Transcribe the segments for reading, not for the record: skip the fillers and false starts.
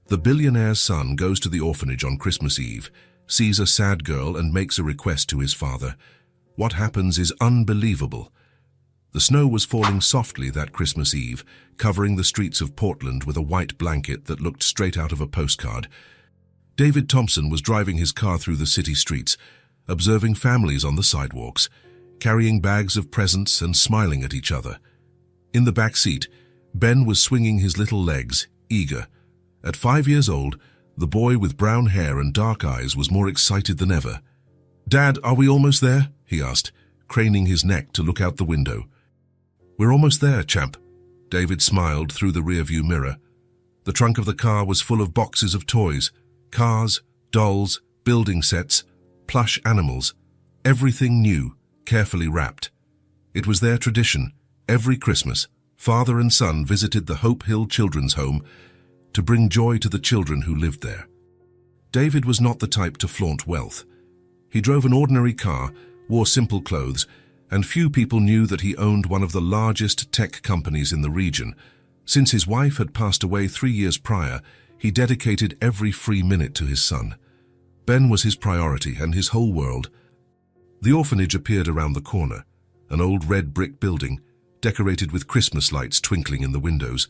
The billionaire's son goes to the orphanage on Christmas Eve, sees a sad girl and makes a request to his father. What happens is unbelievable. The snow was falling softly that Christmas Eve, covering the streets of Portland with a white blanket that looked straight out of a postcard. David Thompson was driving his car through the city streets, observing families on the sidewalks, carrying bags of presents and smiling at each other. In the back seat, Ben was swinging his little legs, eager. At 5 years old, the boy with brown hair and dark eyes was more excited than ever. "Dad, are we almost there?" he asked, craning his neck to look out the window. "We're almost there, champ." David smiled through the rearview mirror. The trunk of the car was full of boxes of toys, cars, dolls, building sets, plush animals, everything new, carefully wrapped. It was their tradition. Every Christmas, father and son visited the Hope Hill Children's Home to bring joy to the children who lived there. David was not the type to flaunt wealth. He drove an ordinary car, wore simple clothes, and few people knew that he owned one of the largest tech companies in the region. Since his wife had passed away 3 years prior, he dedicated every free minute to his son. Ben was his priority and his whole world. The orphanage appeared around the corner, an old red brick building, decorated with Christmas lights twinkling in the windows.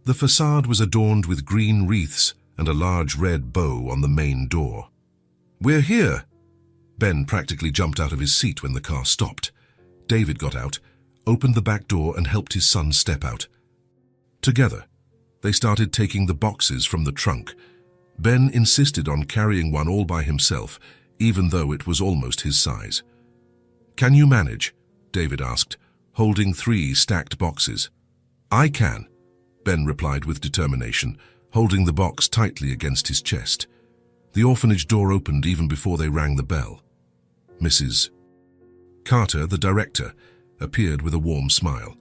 The facade was adorned with green wreaths and a large red bow on the main door. "We're here!" Ben practically jumped out of his seat when the car stopped. David got out, opened the back door and helped his son step out. Together, they started taking the boxes from the trunk. Ben insisted on carrying one all by himself, even though it was almost his size. "Can you manage?" David asked, holding 3 stacked boxes. "I can," Ben replied with determination, holding the box tightly against his chest. The orphanage door opened even before they rang the bell. Mrs. Carter, the director, appeared with a warm smile.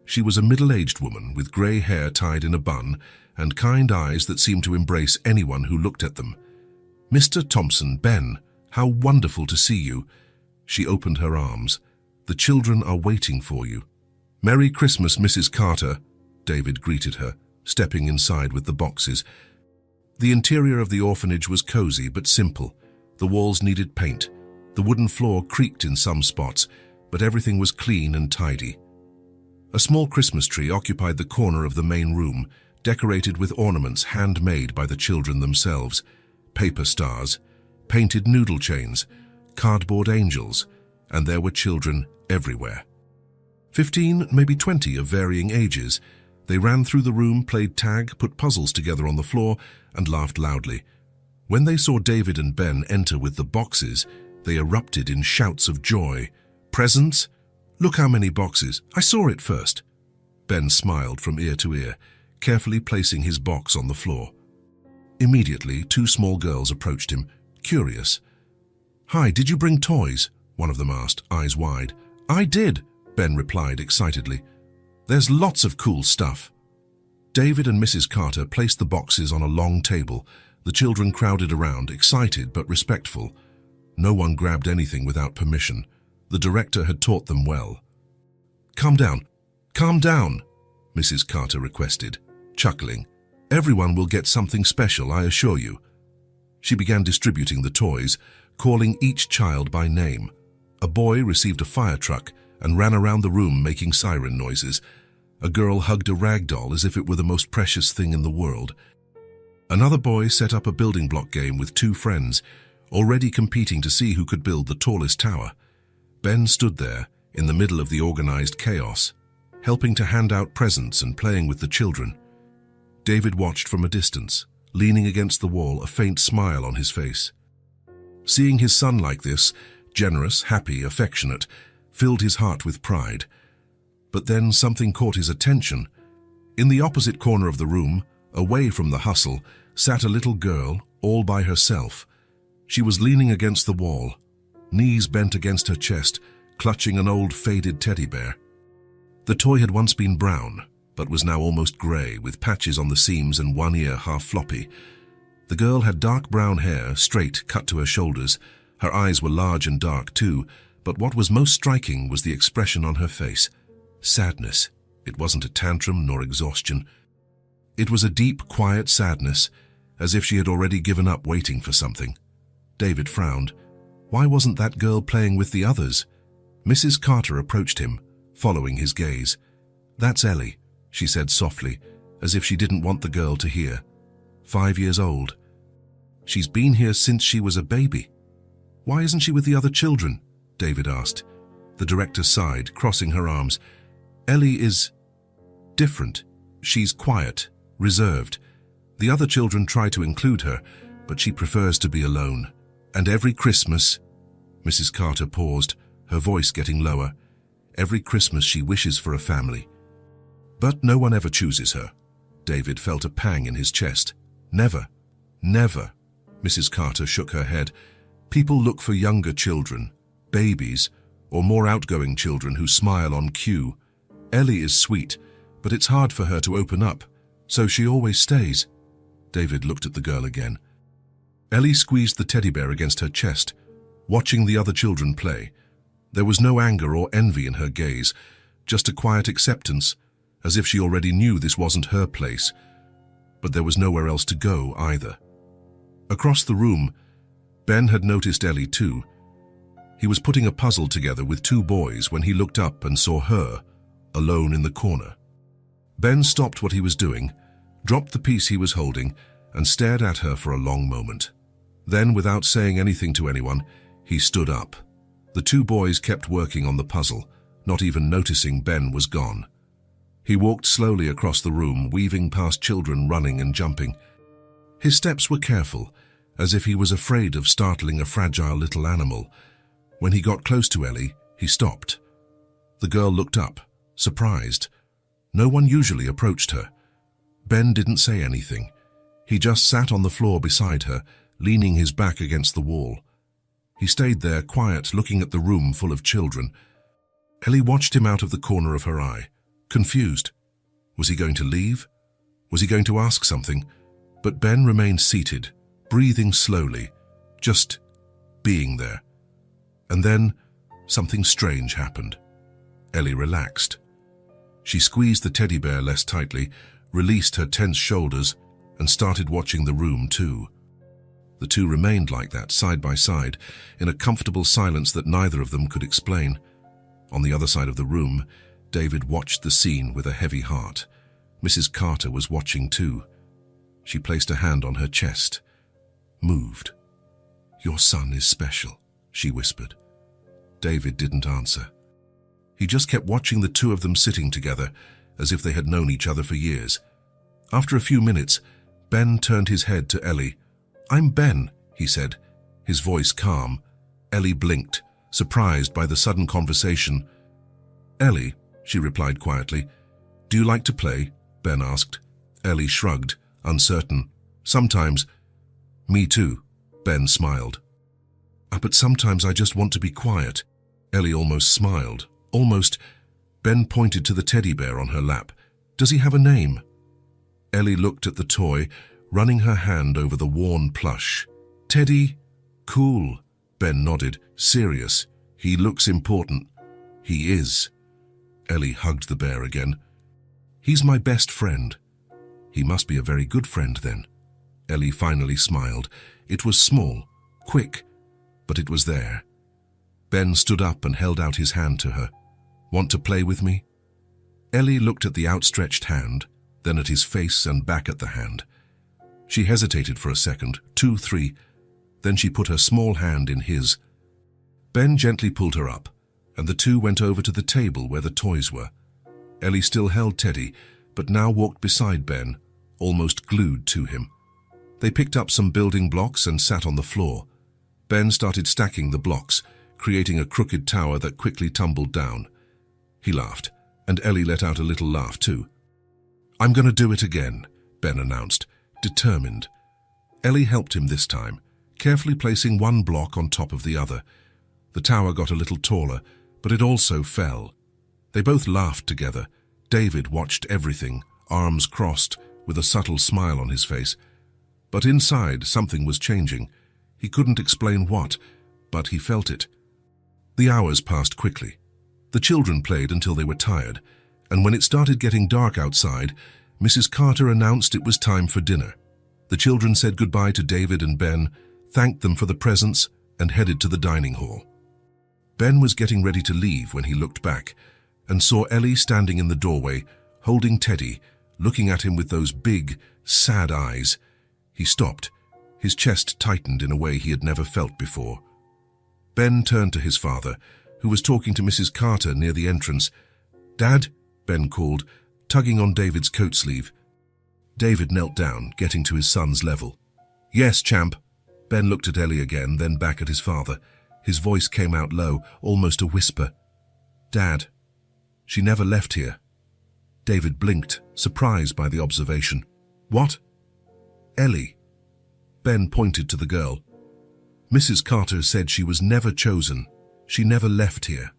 She was a middle-aged woman with grey hair tied in a bun and kind eyes that seemed to embrace anyone who looked at them. "Mr. Thompson, Ben, how wonderful to see you." She opened her arms. "The children are waiting for you." "Merry Christmas, Mrs. Carter," David greeted her, stepping inside with the boxes. The interior of the orphanage was cozy but simple. The walls needed paint. The wooden floor creaked in some spots, but everything was clean and tidy. A small Christmas tree occupied the corner of the main room, decorated with ornaments handmade by the children themselves, paper stars, painted noodle chains, cardboard angels, and there were children everywhere. 15, maybe 20 of varying ages. They ran through the room, played tag, put puzzles together on the floor, and laughed loudly. When they saw David and Ben enter with the boxes, they erupted in shouts of joy. "Presents? Look how many boxes. I saw it first." Ben smiled from ear to ear, carefully placing his box on the floor. Immediately, 2 small girls approached him, curious. "Hi, did you bring toys?" one of them asked, eyes wide. "I did," Ben replied excitedly. "There's lots of cool stuff." David and Mrs. Carter placed the boxes on a long table. The children crowded around, excited but respectful. No one grabbed anything without permission. The director had taught them well. Calm down, Mrs. Carter requested, chuckling. "Everyone will get something special, I assure you." She began distributing the toys, calling each child by name. A boy received a fire truck and ran around the room making siren noises. A girl hugged a rag doll as if it were the most precious thing in the world. Another boy set up a building block game with 2 friends, already competing to see who could build the tallest tower. Ben stood there, in the middle of the organized chaos, helping to hand out presents and playing with the children. David watched from a distance, leaning against the wall, a faint smile on his face. Seeing his son like this, generous, happy, affectionate, filled his heart with pride. But then something caught his attention. In the opposite corner of the room, away from the hustle, sat a little girl, all by herself. She was leaning against the wall, knees bent against her chest, clutching an old faded teddy bear. The toy had once been brown, but was now almost grey, with patches on the seams and one ear half floppy. The girl had dark brown hair, straight, cut to her shoulders. Her eyes were large and dark too, but what was most striking was the expression on her face. Sadness. It wasn't a tantrum nor exhaustion. It was a deep, quiet sadness, as if she had already given up waiting for something. David frowned. Why wasn't that girl playing with the others? Mrs. Carter approached him, following his gaze. "That's Ellie," she said softly, as if she didn't want the girl to hear. 5 years old. "She's been here since she was a baby." "Why isn't she with the other children?" David asked. The director sighed, crossing her arms. "Ellie is different. She's quiet, reserved. The other children try to include her, but she prefers to be alone. And every Christmas—" Mrs. Carter paused, her voice getting lower. "Every Christmas she wishes for a family. But no one ever chooses her." David felt a pang in his chest. "Never. Never." Mrs. Carter shook her head. "People look for younger children, babies, or more outgoing children who smile on cue. Ellie is sweet, but it's hard for her to open up, so she always stays." David looked at the girl again. Ellie squeezed the teddy bear against her chest, watching the other children play. There was no anger or envy in her gaze, just a quiet acceptance, as if she already knew this wasn't her place. But there was nowhere else to go either. Across the room, Ben had noticed Ellie too. He was putting a puzzle together with 2 boys when he looked up and saw her, alone in the corner. Ben stopped what he was doing, dropped the piece he was holding, and stared at her for a long moment. Then, without saying anything to anyone, he stood up. The 2 boys kept working on the puzzle, not even noticing Ben was gone. He walked slowly across the room, weaving past children running and jumping. His steps were careful, as if he was afraid of startling a fragile little animal. When he got close to Ellie, he stopped. The girl looked up, surprised. No one usually approached her. Ben didn't say anything. He just sat on the floor beside her, leaning his back against the wall. He stayed there, quiet, looking at the room full of children. Ellie watched him out of the corner of her eye, confused. Was he going to leave? Was he going to ask something? But Ben remained seated, breathing slowly, just being there. And then something strange happened. Ellie relaxed. She squeezed the teddy bear less tightly, released her tense shoulders, and started watching the room too. The 2 remained like that, side by side, in a comfortable silence that neither of them could explain. On the other side of the room, David watched the scene with a heavy heart. Mrs. Carter was watching too. She placed a hand on her chest, moved. "Your son is special," she whispered. David didn't answer. He just kept watching the 2 of them sitting together, as if they had known each other for years. After a few minutes, Ben turned his head to Ellie. "I'm Ben," he said, his voice calm. Ellie blinked, surprised by the sudden conversation. "Ellie," she replied quietly. "Do you like to play?" Ben asked. Ellie shrugged, uncertain. "Sometimes." "Me too," Ben smiled. "But sometimes I just want to be quiet." Ellie almost smiled. Almost. Ben pointed to the teddy bear on her lap. "Does he have a name?" Ellie looked at the toy, running her hand over the worn plush. "Teddy? Cool." Ben nodded, serious. "He looks important." "He is." Ellie hugged the bear again. "He's my best friend." "He must be a very good friend then." Ellie finally smiled. It was small, quick, but it was there. Ben stood up and held out his hand to her. "Want to play with me?" Ellie looked at the outstretched hand, then at his face and back at the hand. She hesitated for a second, 2, 3, then she put her small hand in his. Ben gently pulled her up, and the 2 went over to the table where the toys were. Ellie still held Teddy, but now walked beside Ben, almost glued to him. They picked up some building blocks and sat on the floor. Ben started stacking the blocks, creating a crooked tower that quickly tumbled down. He laughed, and Ellie let out a little laugh too. "I'm going to do it again," Ben announced, determined. Ellie helped him this time, carefully placing one block on top of the other. The tower got a little taller, but it also fell. They both laughed together. David watched everything, arms crossed, with a subtle smile on his face. But inside, something was changing. He couldn't explain what, but he felt it. The hours passed quickly. The children played until they were tired, and when it started getting dark outside, Mrs. Carter announced it was time for dinner. The children said goodbye to David and Ben, thanked them for the presents, and headed to the dining hall. Ben was getting ready to leave when he looked back and saw Ellie standing in the doorway, holding Teddy, looking at him with those big, sad eyes. He stopped. His chest tightened in a way he had never felt before. Ben turned to his father, who was talking to Mrs. Carter near the entrance. "Dad," Ben called, tugging on David's coat sleeve. David knelt down, getting to his son's level. "Yes, champ." Ben looked at Ellie again, then back at his father. His voice came out low, almost a whisper. "Dad, she never left here." David blinked, surprised by the observation. "What?" "Ellie." Ben pointed to the girl. "Mrs. Carter said she was never chosen. She never left here."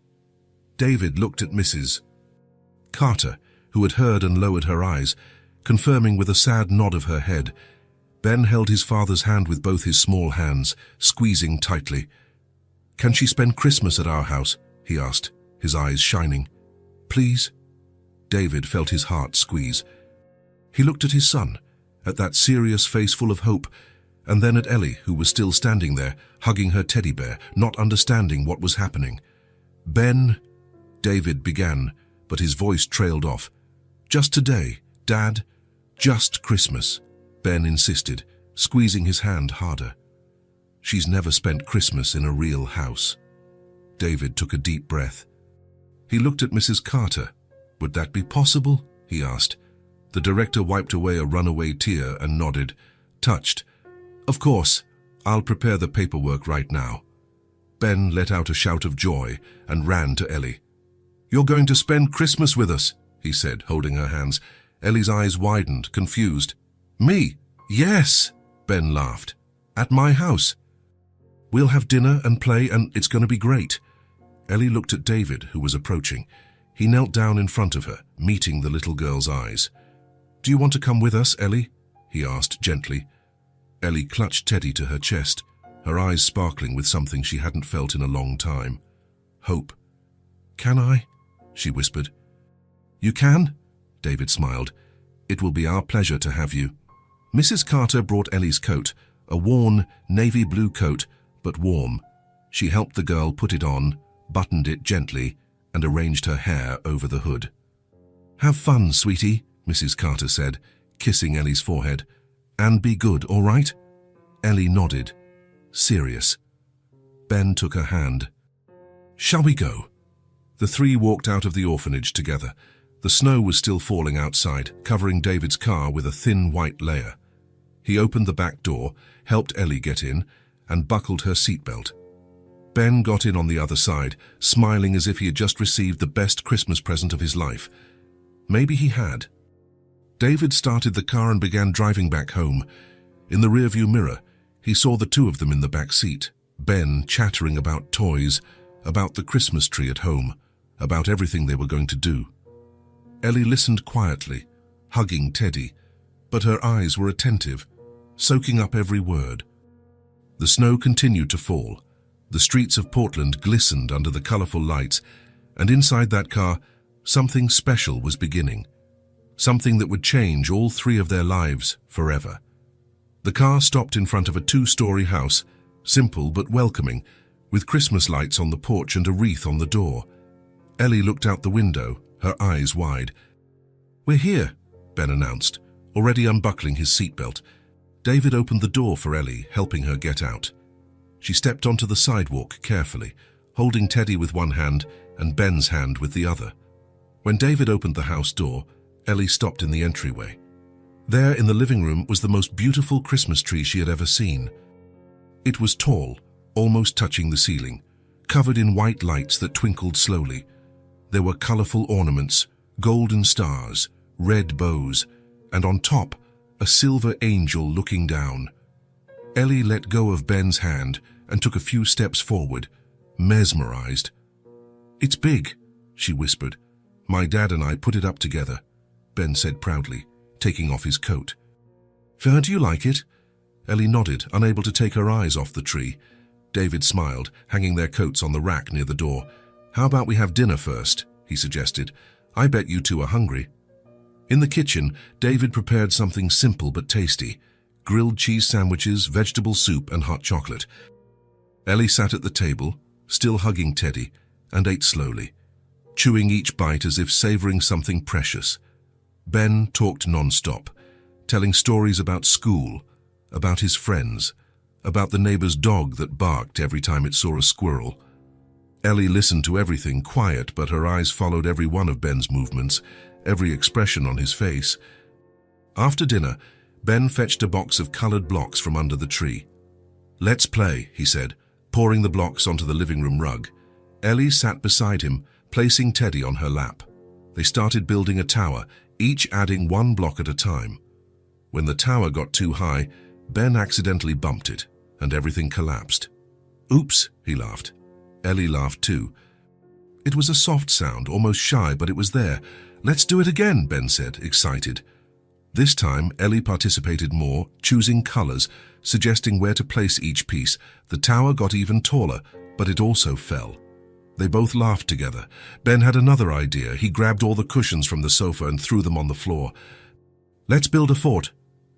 David looked at Mrs. Carter, who had heard and lowered her eyes, confirming with a sad nod of her head. Ben held his father's hand with both his small hands, squeezing tightly. "Can she spend Christmas at our house?" he asked, his eyes shining. "Please?" David felt his heart squeeze. He looked at his son, at that serious face full of hope, and then at Ellie, who was still standing there, hugging her teddy bear, not understanding what was happening. "Ben," David began, but his voice trailed off. "Just today, Dad, just Christmas," Ben insisted, squeezing his hand harder. "She's never spent Christmas in a real house." David took a deep breath. He looked at Mrs. Carter. "Would that be possible?" he asked. The director wiped away a runaway tear and nodded, touched. "Of course, I'll prepare the paperwork right now." Ben let out a shout of joy and ran to Ellie. "You're going to spend Christmas with us," he said, holding her hands. Ellie's eyes widened, confused. "Me? Yes," Ben laughed. "At my house. We'll have dinner and play, and it's going to be great." Ellie looked at David, who was approaching. He knelt down in front of her, meeting the little girl's eyes. "Do you want to come with us, Ellie?" he asked gently. Ellie clutched Teddy to her chest, her eyes sparkling with something she hadn't felt in a long time. Hope. "Can I?" she whispered. "You can?" David smiled. "It will be our pleasure to have you." Mrs. Carter brought Ellie's coat, a worn, navy blue coat, but warm. She helped the girl put it on, buttoned it gently, and arranged her hair over the hood. "Have fun, sweetie," Mrs. Carter said, kissing Ellie's forehead. "And be good, all right?" Ellie nodded. Serious. Ben took her hand. "Shall we go?" The three walked out of the orphanage together. The snow was still falling outside, covering David's car with a thin white layer. He opened the back door, helped Ellie get in, and buckled her seatbelt. Ben got in on the other side, smiling as if he had just received the best Christmas present of his life. Maybe he had. David started the car and began driving back home. In the rearview mirror, he saw the two of them in the back seat, Ben chattering about toys, about the Christmas tree at home, about everything they were going to do. Ellie listened quietly, hugging Teddy, but her eyes were attentive, soaking up every word. The snow continued to fall. The streets of Portland glistened under the colorful lights, and inside that car, something special was beginning. Something that would change all three of their lives forever. The car stopped in front of a two-story house, simple but welcoming, with Christmas lights on the porch and a wreath on the door. Ellie looked out the window, her eyes wide. "We're here," Ben announced, already unbuckling his seatbelt. David opened the door for Ellie, helping her get out. She stepped onto the sidewalk carefully, holding Teddy with one hand and Ben's hand with the other. When David opened the house door, Ellie stopped in the entryway. There in the living room was the most beautiful Christmas tree she had ever seen. It was tall, almost touching the ceiling, covered in white lights that twinkled slowly. There were colorful ornaments, golden stars, red bows, and on top, a silver angel looking down. Ellie let go of Ben's hand and took a few steps forward, mesmerized. "It's big," she whispered. "My dad and I put it up together," Ben said proudly, taking off his coat. "Do you like it?" Ellie nodded, unable to take her eyes off the tree. David smiled, hanging their coats on the rack near the door. "How about we have dinner first?" he suggested. "I bet you two are hungry." In the kitchen, David prepared something simple but tasty. grilled cheese sandwiches, vegetable soup, and hot chocolate. Ellie sat at the table, still hugging Teddy, and ate slowly, chewing each bite as if savoring something precious. Ben talked non-stop, telling stories about school, about his friends, about the neighbor's dog that barked every time it saw a squirrel. Ellie listened to everything, quiet, but her eyes followed every one of Ben's movements, every expression on his face. After dinner, Ben fetched a box of colored blocks from under the tree. "Let's play," he said, pouring the blocks onto the living room rug. Ellie sat beside him, placing Teddy on her lap. They started building a tower, each adding one block at a time. When the tower got too high, Ben accidentally bumped it, and everything collapsed. "Oops," he laughed. Ellie laughed too. It was a soft sound, almost shy, but it was there. "Let's do it again," Ben said, excited. This time, Ellie participated more, choosing colors, suggesting where to place each piece. The tower got even taller, but it also fell. They both laughed together. Ben had another idea. He grabbed all the cushions from the sofa and threw them on the floor. "Let's build a fort."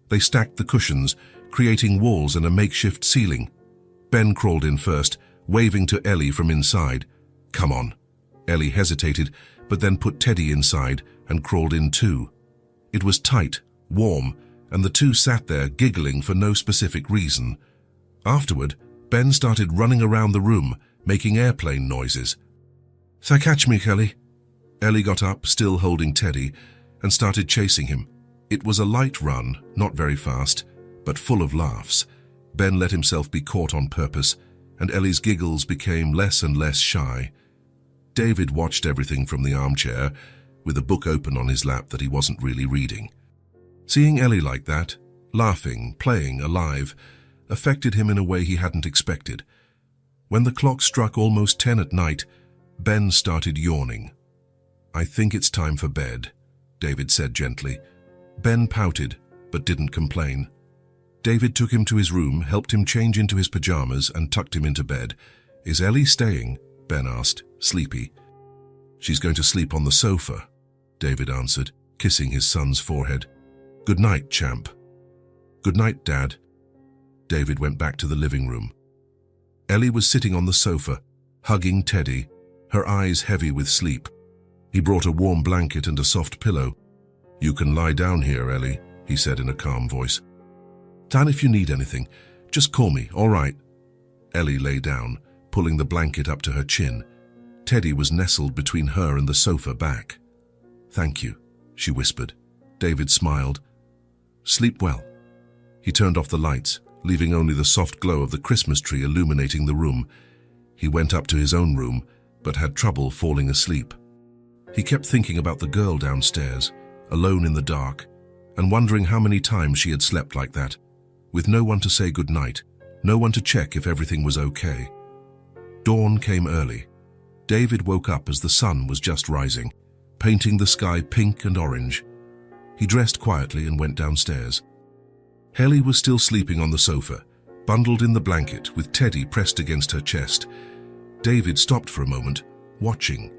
They stacked the cushions, creating walls and a makeshift ceiling. Ben crawled in first, waving to Ellie from inside. "Come on." Ellie hesitated, but then put Teddy inside and crawled in too. It was tight, warm, and the two sat there giggling for no specific reason. Afterward, Ben started running around the room, making airplane noises. "So catch me, Ellie." Ellie got up, still holding Teddy, and started chasing him. It was a light run, not very fast, but full of laughs. Ben let himself be caught on purpose, and Ellie's giggles became less and less shy. David watched everything from the armchair, with a book open on his lap that he wasn't really reading. Seeing Ellie like that, laughing, playing, alive, affected him in a way he hadn't expected. When the clock struck almost 10 at night, Ben started yawning. "I think it's time for bed," David said gently. Ben pouted, but didn't complain. David took him to his room, helped him change into his pajamas, and tucked him into bed. "Is Ellie staying?" Ben asked, sleepy. "She's going to sleep on the sofa," David answered, kissing his son's forehead. "Good night, champ." "Good night, Dad." David went back to the living room. Ellie was sitting on the sofa, hugging Teddy, her eyes heavy with sleep. He brought a warm blanket and a soft pillow. "You can lie down here, Ellie," he said in a calm voice. "Dan, if you need anything, just call me, all right?" Ellie lay down, pulling the blanket up to her chin. Teddy was nestled between her and the sofa back. "Thank you," she whispered. David smiled. "Sleep well." He turned off the lights, leaving only the soft glow of the Christmas tree illuminating the room. He went up to his own room, but had trouble falling asleep. He kept thinking about the girl downstairs, alone in the dark, and wondering how many times she had slept like that, with no one to say goodnight, no one to check if everything was okay. Dawn came early. David woke up as the sun was just rising, painting the sky pink and orange. He dressed quietly and went downstairs. Ellie was still sleeping on the sofa, bundled in the blanket with Teddy pressed against her chest. David stopped for a moment, watching.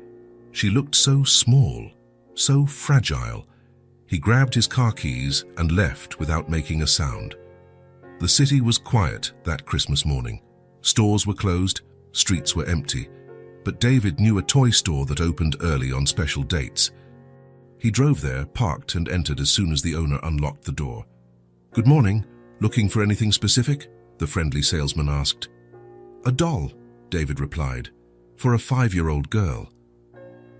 She looked so small, so fragile. He grabbed his car keys and left without making a sound. The city was quiet that Christmas morning. Stores were closed, streets were empty, but David knew a toy store that opened early on special dates. He drove there, parked, and entered as soon as the owner unlocked the door. "Good morning. Looking for anything specific?" the friendly salesman asked. "A doll," David replied, "for a 5-year-old girl."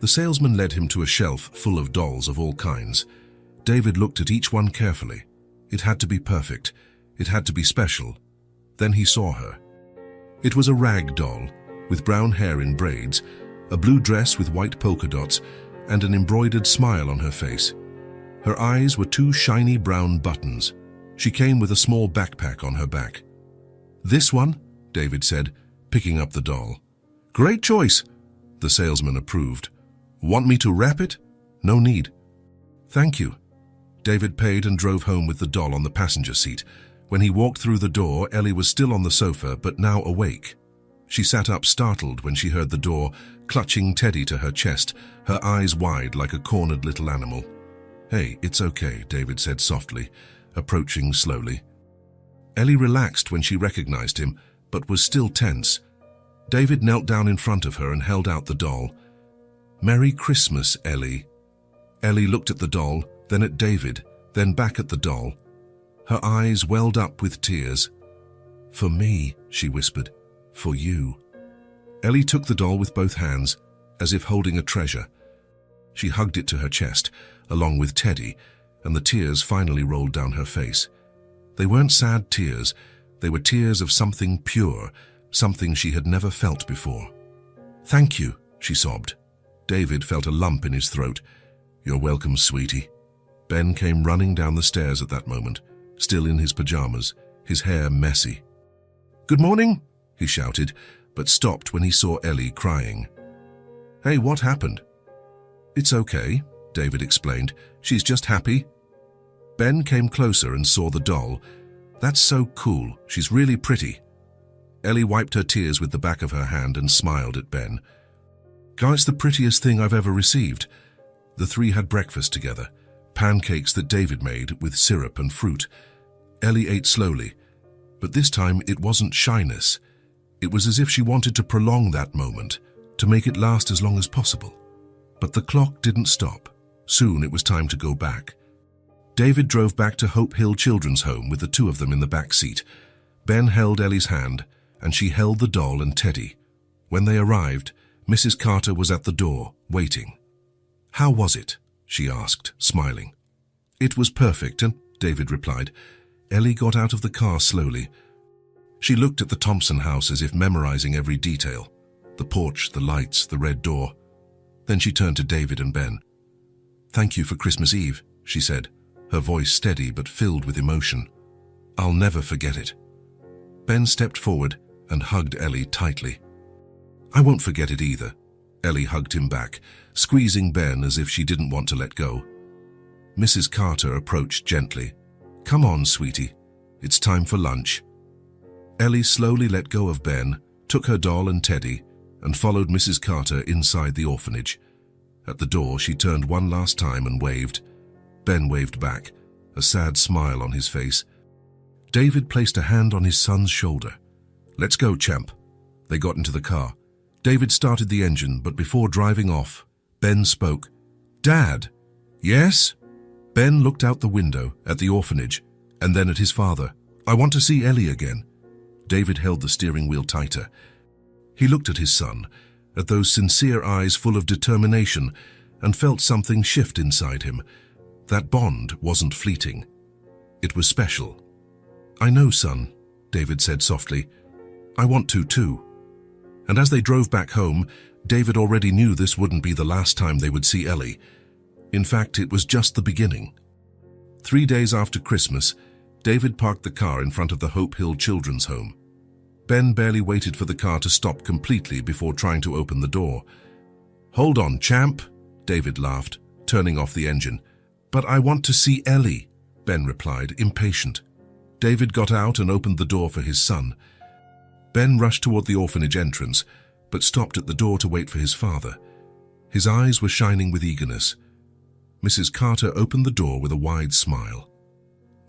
The salesman led him to a shelf full of dolls of all kinds. David looked at each one carefully. It had to be perfect. It had to be special. Then he saw her. It was a rag doll, with brown hair in braids, a blue dress with white polka dots, and an embroidered smile on her face. Her eyes were 2 shiny brown buttons. She came with a small backpack on her back. "This one?" David said, picking up the doll. "Great choice," the salesman approved. "Want me to wrap it?" "No need." "Thank you." David paid and drove home with the doll on the passenger seat. When he walked through the door, Ellie was still on the sofa, but now awake. She sat up startled when she heard the door, clutching Teddy to her chest, her eyes wide like a cornered little animal. "Hey, it's okay," David said softly, approaching slowly. Ellie relaxed when she recognized him, but was still tense. David knelt down in front of her and held out the doll. "Merry Christmas, Ellie." Ellie looked at the doll, then at David, then back at the doll. Her eyes welled up with tears. "For me," she whispered. "For you." Ellie took the doll with both hands, as if holding a treasure. She hugged it to her chest, along with Teddy, and the tears finally rolled down her face. They weren't sad tears, they were tears of something pure, something she had never felt before. "Thank you," she sobbed. David felt a lump in his throat. "You're welcome, sweetie." Ben came running down the stairs at that moment, still in his pajamas, his hair messy. "Good morning," he shouted, but stopped when he saw Ellie crying. "Hey, what happened?" "It's okay," David explained. "She's just happy." Ben came closer and saw the doll. "That's so cool. She's really pretty." Ellie wiped her tears with the back of her hand and smiled at Ben. "It's the prettiest thing I've ever received." The three had breakfast together, pancakes that David made with syrup and fruit. Ellie ate slowly, but this time it wasn't shyness. It was as if she wanted to prolong that moment, to make it last as long as possible. But the clock didn't stop. Soon it was time to go back. David drove back to Hope Hill Children's Home with the two of them in the back seat. Ben held Ellie's hand, and she held the doll and Teddy. When they arrived, Mrs. Carter was at the door, waiting. "How was it?" she asked, smiling. "It was perfect," David replied. Ellie got out of the car slowly. She looked at the Thompson house as if memorizing every detail. The porch, the lights, the red door. Then she turned to David and Ben. "Thank you for Christmas Eve," she said, her voice steady but filled with emotion. "I'll never forget it." Ben stepped forward and hugged Ellie tightly. "I won't forget it either." Ellie hugged him back, squeezing Ben as if she didn't want to let go. Mrs. Carter approached gently. "Come on, sweetie. It's time for lunch." Ellie slowly let go of Ben, took her doll and Teddy, and followed Mrs. Carter inside the orphanage. At the door, she turned one last time and waved. Ben waved back, a sad smile on his face. David placed a hand on his son's shoulder. "Let's go, champ." They got into the car. David started the engine, but before driving off, Ben spoke. "Dad." "Yes?" Ben looked out the window at the orphanage and then at his father. "I want to see Ellie again." David held the steering wheel tighter. He looked at his son, at those sincere eyes full of determination, and felt something shift inside him. That bond wasn't fleeting. It was special. "I know, son," David said softly. "I want to too." And as they drove back home, David already knew this wouldn't be the last time they would see Ellie. In fact, it was just the beginning. 3 days after Christmas, David parked the car in front of the Hope Hill Children's Home. Ben barely waited for the car to stop completely before trying to open the door. "Hold on, champ," David laughed, turning off the engine. "But I want to see Ellie," Ben replied, impatient. David got out and opened the door for his son. Ben rushed toward the orphanage entrance, but stopped at the door to wait for his father. His eyes were shining with eagerness. Mrs. Carter opened the door with a wide smile.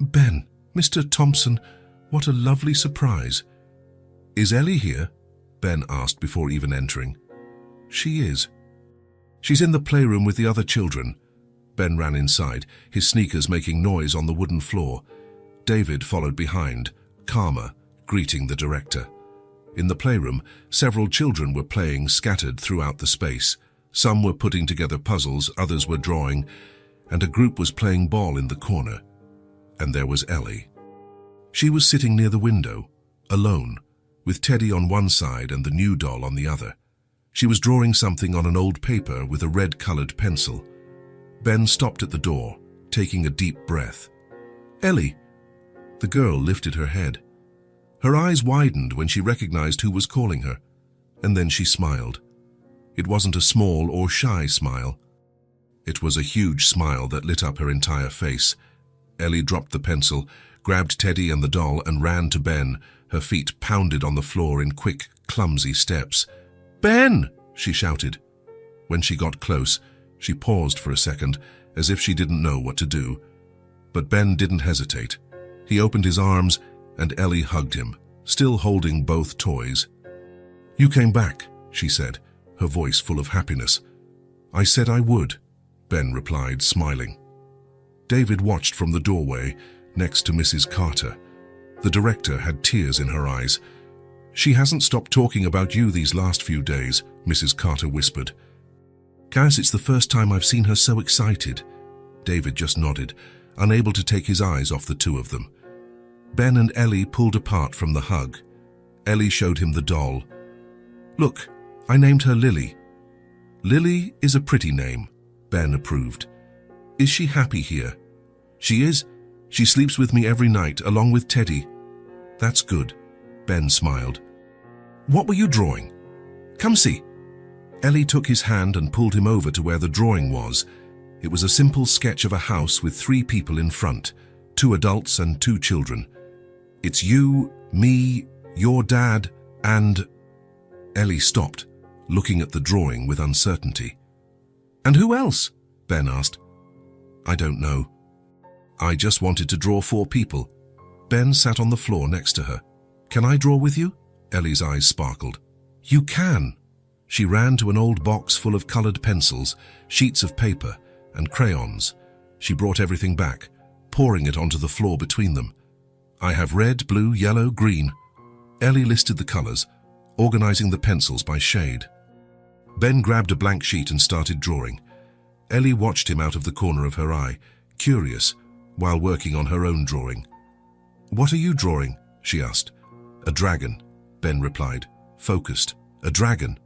"Ben, Mr. Thompson, what a lovely surprise." "Is Ellie here?" Ben asked before even entering. "She is. She's in the playroom with the other children." Ben ran inside, his sneakers making noise on the wooden floor. David followed behind, calmer, greeting the director. In the playroom, several children were playing scattered throughout the space. Some were putting together puzzles, others were drawing, and a group was playing ball in the corner. And there was Ellie. She was sitting near the window, alone, with Teddy on one side and the new doll on the other. She was drawing something on an old paper with a red-colored pencil. Ben stopped at the door, taking a deep breath. "Ellie!" The girl lifted her head. Her eyes widened when she recognized who was calling her, and then she smiled. It wasn't a small or shy smile. It was a huge smile that lit up her entire face. Ellie dropped the pencil, grabbed Teddy and the doll, and ran to Ben. Her feet pounded on the floor in quick, clumsy steps. "Ben!" she shouted. When she got close, she paused for a second, as if she didn't know what to do. But Ben didn't hesitate. He opened his arms and Ellie hugged him, still holding both toys. "You came back," she said, her voice full of happiness. "I said I would," Ben replied, smiling. David watched from the doorway, next to Mrs. Carter. The director had tears in her eyes. "She hasn't stopped talking about you these last few days," Mrs. Carter whispered. "Guys, it's the first time I've seen her so excited." David just nodded, unable to take his eyes off the two of them. Ben and Ellie pulled apart from the hug. Ellie showed him the doll. "Look, I named her Lily." "Lily is a pretty name," Ben approved. "Is she happy here?" "She is. She sleeps with me every night, along with Teddy." "That's good," Ben smiled. "What were you drawing? Come see." Ellie took his hand and pulled him over to where the drawing was. It was a simple sketch of a house with 3 people in front, 2 adults and 2 children. "It's you, me, your dad, and—" Ellie stopped, looking at the drawing with uncertainty. "And who else?" Ben asked. "I don't know. I just wanted to draw 4 people." Ben sat on the floor next to her. "Can I draw with you?" Ellie's eyes sparkled. "You can." She ran to an old box full of colored pencils, sheets of paper, and crayons. She brought everything back, pouring it onto the floor between them. "I have red, blue, yellow, green." Ellie listed the colors, organizing the pencils by shade. Ben grabbed a blank sheet and started drawing. Ellie watched him out of the corner of her eye, curious, while working on her own drawing. "What are you drawing?" she asked. "A dragon," Ben replied, focused. "A dragon?"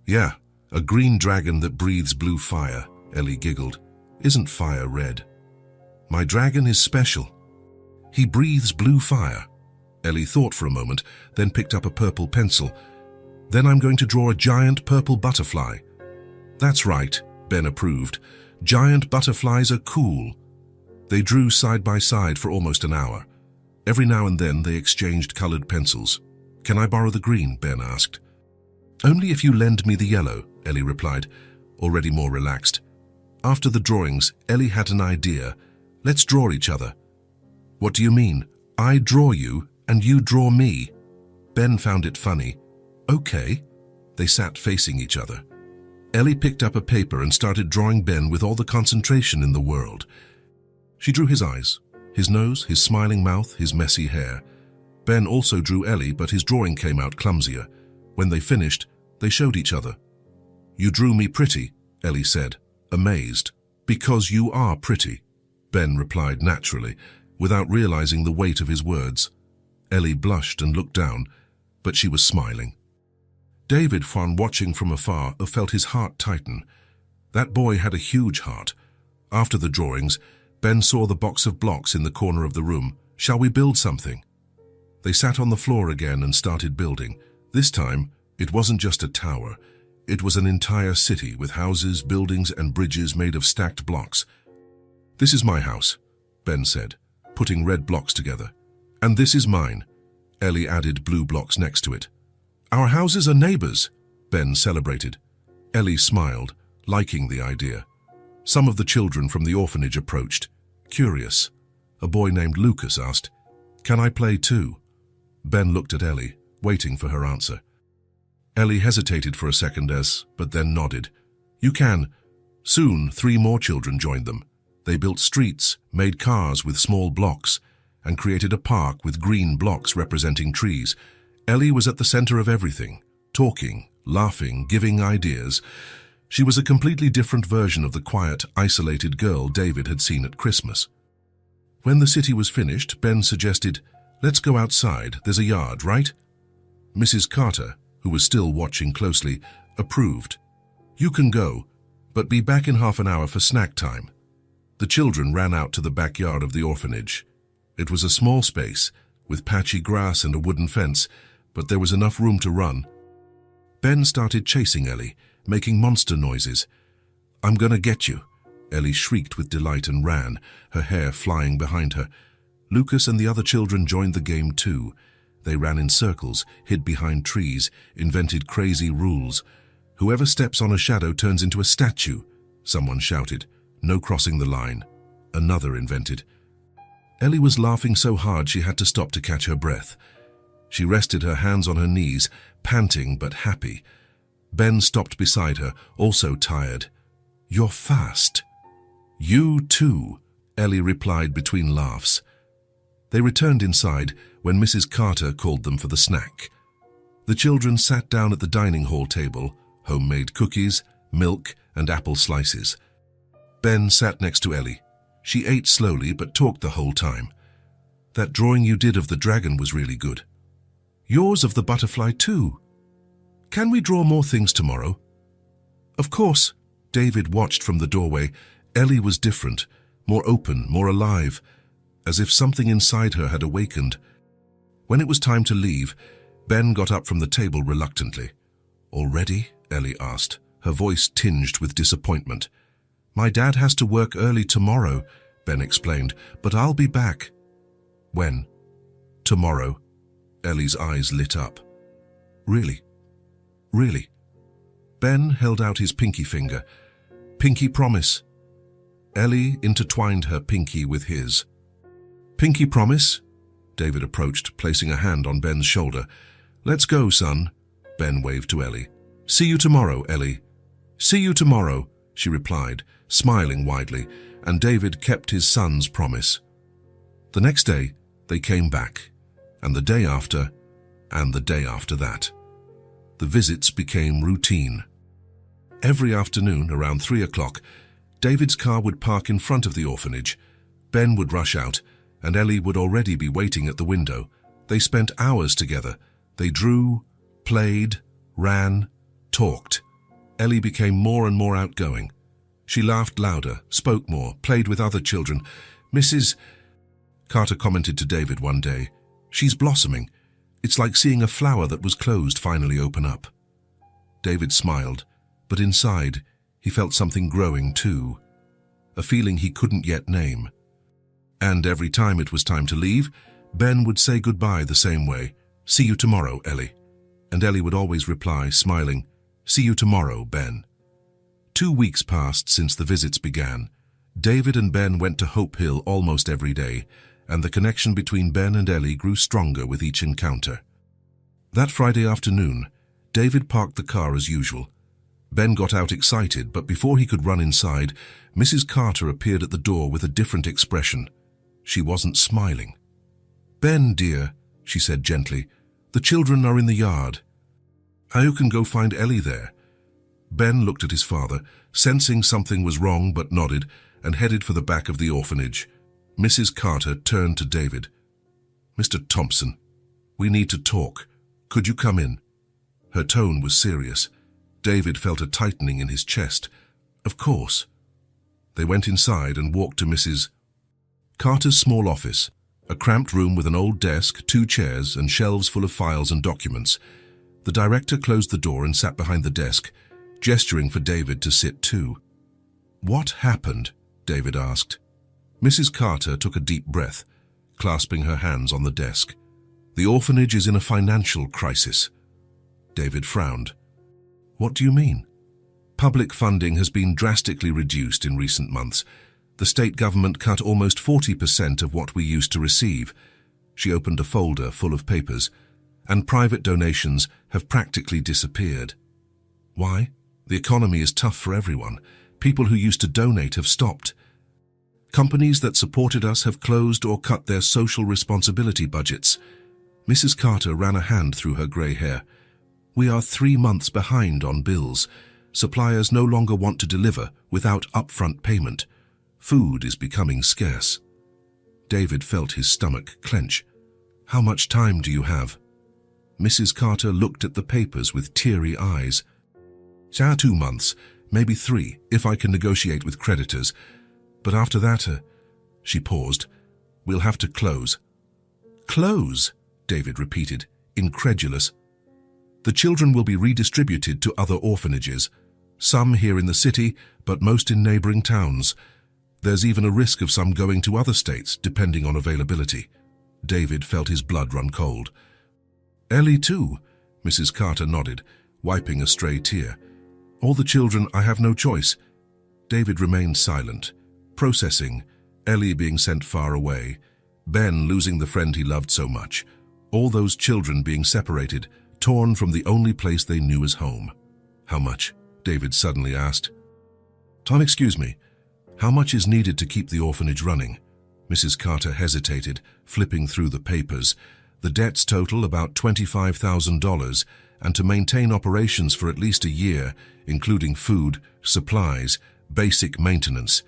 "Yeah, a green dragon that breathes blue fire," Ellie giggled. "Isn't fire red?" "My dragon is special. He breathes blue fire." Ellie thought for a moment, then picked up a purple pencil. "Then I'm going to draw a giant purple butterfly." "That's right," Ben approved. "Giant butterflies are cool." They drew side by side for almost an hour. Every now and then they exchanged colored pencils. "Can I borrow the green?" Ben asked. "Only if you lend me the yellow," Ellie replied, already more relaxed. After the drawings, Ellie had an idea. "Let's draw each other." "What do you mean? I draw you and you draw me?" Ben found it funny. "Okay." They sat facing each other. Ellie picked up a paper and started drawing Ben with all the concentration in the world. She drew his eyes, his nose, his smiling mouth, his messy hair. Ben also drew Ellie, but his drawing came out clumsier. When they finished, they showed each other. "You drew me pretty," Ellie said, amazed. "Because you are pretty," Ben replied naturally, without realizing the weight of his words. Ellie blushed and looked down, but she was smiling. David, from watching from afar, felt his heart tighten. That boy had a huge heart. After the drawings, Ben saw the box of blocks in the corner of the room. "Shall we build something?" They sat on the floor again and started building. This time, it wasn't just a tower. It was an entire city with houses, buildings, and bridges made of stacked blocks. "This is my house," Ben said, putting red blocks together. "And this is mine." Ellie added blue blocks next to it. "Our houses are neighbors," Ben celebrated. Ellie smiled, liking the idea. Some of the children from the orphanage approached, curious. A boy named Lucas asked, "Can I play too?" Ben looked at Ellie, waiting for her answer. Ellie hesitated for a second but then nodded. "You can." Soon, 3 more children joined them. They built streets, made cars with small blocks, and created a park with green blocks representing trees. Ellie was at the center of everything, talking, laughing, giving ideas. She was a completely different version of the quiet, isolated girl David had seen at Christmas. When the city was finished, Ben suggested, "Let's go outside, there's a yard, right?" Mrs. Carter, who was still watching closely, approved. "You can go, but be back in half an hour for snack time." The children ran out to the backyard of the orphanage. It was a small space, with patchy grass and a wooden fence, but there was enough room to run. Ben started chasing Ellie, making monster noises. "I'm gonna get you." Ellie shrieked with delight and ran, her hair flying behind her. Lucas and the other children joined the game too. They ran in circles, hid behind trees, invented crazy rules. "Whoever steps on a shadow turns into a statue," someone shouted. "No crossing the line." Another invented. Ellie was laughing so hard she had to stop to catch her breath. She rested her hands on her knees, panting but happy. Ben stopped beside her, also tired. "You're fast." "You too," Ellie replied between laughs. They returned inside when Mrs. Carter called them for the snack. The children sat down at the dining hall table, homemade cookies, milk, and apple slices. Ben sat next to Ellie. She ate slowly but talked the whole time. "That drawing you did of the dragon was really good. Yours of the butterfly too. Can we draw more things tomorrow?" "Of course." David watched from the doorway. Ellie was different, more open, more alive, as if something inside her had awakened. When it was time to leave, Ben got up from the table reluctantly. "Already?" Ellie asked, her voice tinged with disappointment. "My dad has to work early tomorrow," Ben explained, "but I'll be back." "When?" "Tomorrow." Ellie's eyes lit up. "Really? Really?" Ben held out his pinky finger. "Pinky promise." Ellie intertwined her pinky with his. "Pinky promise?" David approached, placing a hand on Ben's shoulder. "Let's go, son." Ben waved to Ellie. "See you tomorrow, Ellie." "See you tomorrow," she replied, smiling widely, and David kept his son's promise. The next day, they came back, and the day after, and the day after that. The visits became routine. Every afternoon, around 3 o'clock, David's car would park in front of the orphanage. Ben would rush out, and Ellie would already be waiting at the window. They spent hours together. They drew, played, ran, talked. Ellie became more and more outgoing. She laughed louder, spoke more, played with other children. Mrs. Carter commented to David one day, "She's blossoming. It's like seeing a flower that was closed finally open up." David smiled, but inside, he felt something growing too, a feeling he couldn't yet name. And every time it was time to leave, Ben would say goodbye the same way, "See you tomorrow, Ellie." And Ellie would always reply, smiling, "See you tomorrow, Ben." 2 weeks passed since the visits began. David and Ben went to Hope Hill almost every day, and the connection between Ben and Ellie grew stronger with each encounter. That Friday afternoon, David parked the car as usual. Ben got out excited, but before he could run inside, Mrs. Carter appeared at the door with a different expression. She wasn't smiling. "Ben, dear," she said gently, "the children are in the yard. You can go find Ellie there." Ben looked at his father, sensing something was wrong, but nodded, and headed for the back of the orphanage. Mrs. Carter turned to David. "Mr. Thompson, we need to talk. Could you come in?" Her tone was serious. David felt a tightening in his chest. "Of course." They went inside and walked to Mrs. Carter's small office, a cramped room with an old desk, 2 chairs, and shelves full of files and documents. The director closed the door and sat behind the desk, gesturing for David to sit too. "What happened?" David asked. Mrs. Carter took a deep breath, clasping her hands on the desk. "The orphanage is in a financial crisis." David frowned. "What do you mean?" "Public funding has been drastically reduced in recent months. The state government cut almost 40% of what we used to receive." She opened a folder full of papers. "And private donations have practically disappeared." "Why?" "The economy is tough for everyone. People who used to donate have stopped. Companies that supported us have closed or cut their social responsibility budgets." Mrs. Carter ran a hand through her grey hair. "We are 3 months behind on bills. Suppliers no longer want to deliver without upfront payment. Food is becoming scarce." David felt his stomach clench. "How much time do you have?" Mrs. Carter looked at the papers with teary eyes. 2 months, maybe 3, if I can negotiate with creditors. But after that, she paused. "We'll have to close." "Close?" David repeated, incredulous. "The children will be redistributed to other orphanages, some here in the city, but most in neighboring towns. There's even a risk of some going to other states, depending on availability." David felt his blood run cold. "Ellie too," Mrs. Carter nodded, wiping a stray tear. "All the children, I have no choice." David remained silent, processing, Ellie being sent far away, Ben losing the friend he loved so much. All those children being separated, torn from the only place they knew as home. How much? David suddenly asked. Tom, excuse me. How much is needed to keep the orphanage running? Mrs. Carter hesitated, flipping through the papers. The debts total about $25,000, and to maintain operations for at least a year, including food, supplies, basic maintenance.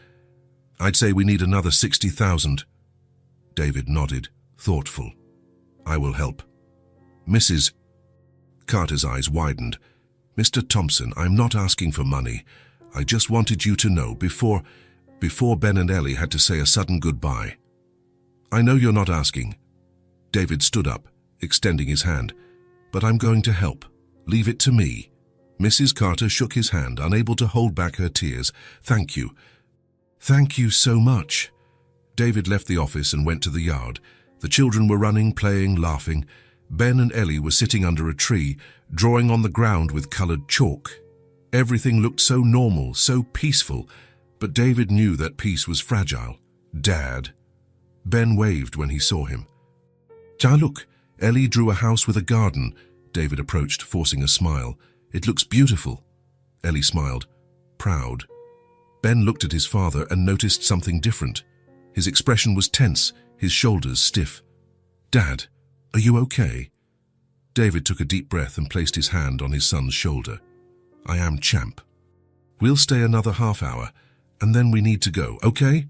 I'd say we need another $60,000. David nodded, thoughtful. I will help. Mrs. Carter's eyes widened. Mr. Thompson, I'm not asking for money. I just wanted you to know before Ben and Ellie had to say a sudden goodbye. I know you're not asking. David stood up, extending his hand. But I'm going to help. Leave it to me. Mrs. Carter shook his hand, unable to hold back her tears. Thank you. Thank you so much. David left the office and went to the yard. The children were running, playing, laughing. Ben and Ellie were sitting under a tree, drawing on the ground with colored chalk. Everything looked so normal, so peaceful, but David knew that peace was fragile. Dad. Ben waved when he saw him. Ja, look, Ellie drew a house with a garden. David approached, forcing a smile. It looks beautiful. Ellie smiled, proud. Ben looked at his father and noticed something different. His expression was tense, his shoulders stiff. Dad, are you okay? David took a deep breath and placed his hand on his son's shoulder. I am, champ. We'll stay another half hour, and then we need to go, okay?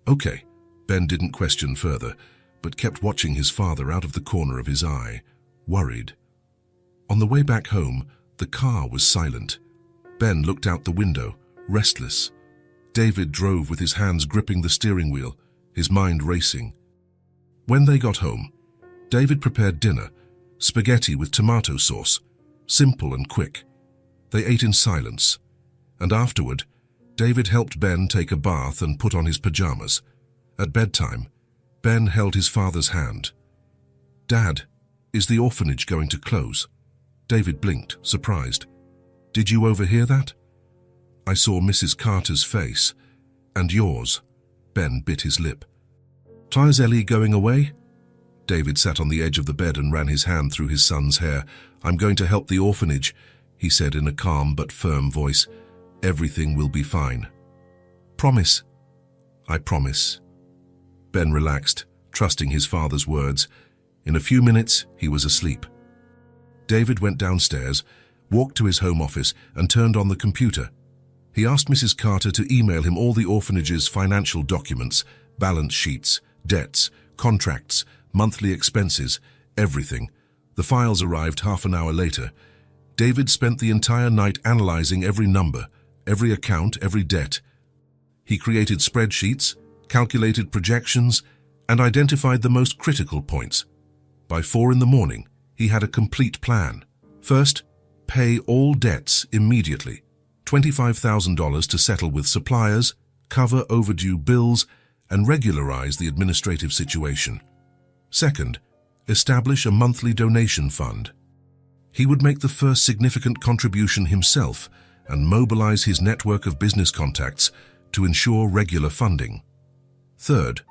Okay. Ben didn't question further, but kept watching his father out of the corner of his eye, worried. On the way back home, the car was silent. Ben looked out the window, restless. David drove with his hands gripping the steering wheel, his mind racing. When they got home, David prepared dinner, spaghetti with tomato sauce, simple and quick. They ate in silence, and afterward, David helped Ben take a bath and put on his pajamas. At bedtime, Ben held his father's hand. Dad, is the orphanage going to close? David blinked, surprised. Did you overhear that? I saw Mrs. Carter's face, and yours. Ben bit his lip. Is Ellie going away? David sat on the edge of the bed and ran his hand through his son's hair. I'm going to help the orphanage, he said in a calm but firm voice. Everything will be fine. Promise? I promise. Ben relaxed, trusting his father's words. In a few minutes, he was asleep. David went downstairs, walked to his home office, and turned on the computer. He asked Mrs. Carter to email him all the orphanage's financial documents, balance sheets, debts, contracts, monthly expenses, everything. The files arrived half an hour later. David spent the entire night analyzing every number, every account, every debt. He created spreadsheets, calculated projections, and identified the most critical points. By 4 in the morning, he had a complete plan. First, pay all debts immediately. $25,000 to settle with suppliers, cover overdue bills, and regularize the administrative situation. Second, establish a monthly donation fund. He would make the first significant contribution himself and mobilize his network of business contacts to ensure regular funding. Third,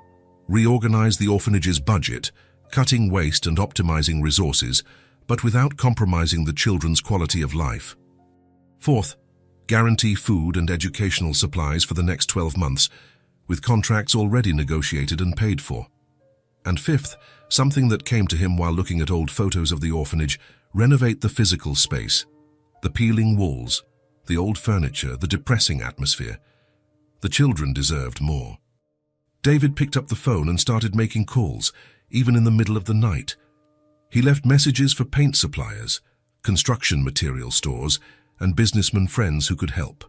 reorganize the orphanage's budget, cutting waste and optimizing resources, but without compromising the children's quality of life. Fourth, guarantee food and educational supplies for the next 12 months, with contracts already negotiated and paid for. And fifth, something that came to him while looking at old photos of the orphanage, renovate the physical space, the peeling walls, the old furniture, the depressing atmosphere. The children deserved more. David picked up the phone and started making calls, even in the middle of the night. He left messages for paint suppliers, construction material stores, and businessmen friends who could help.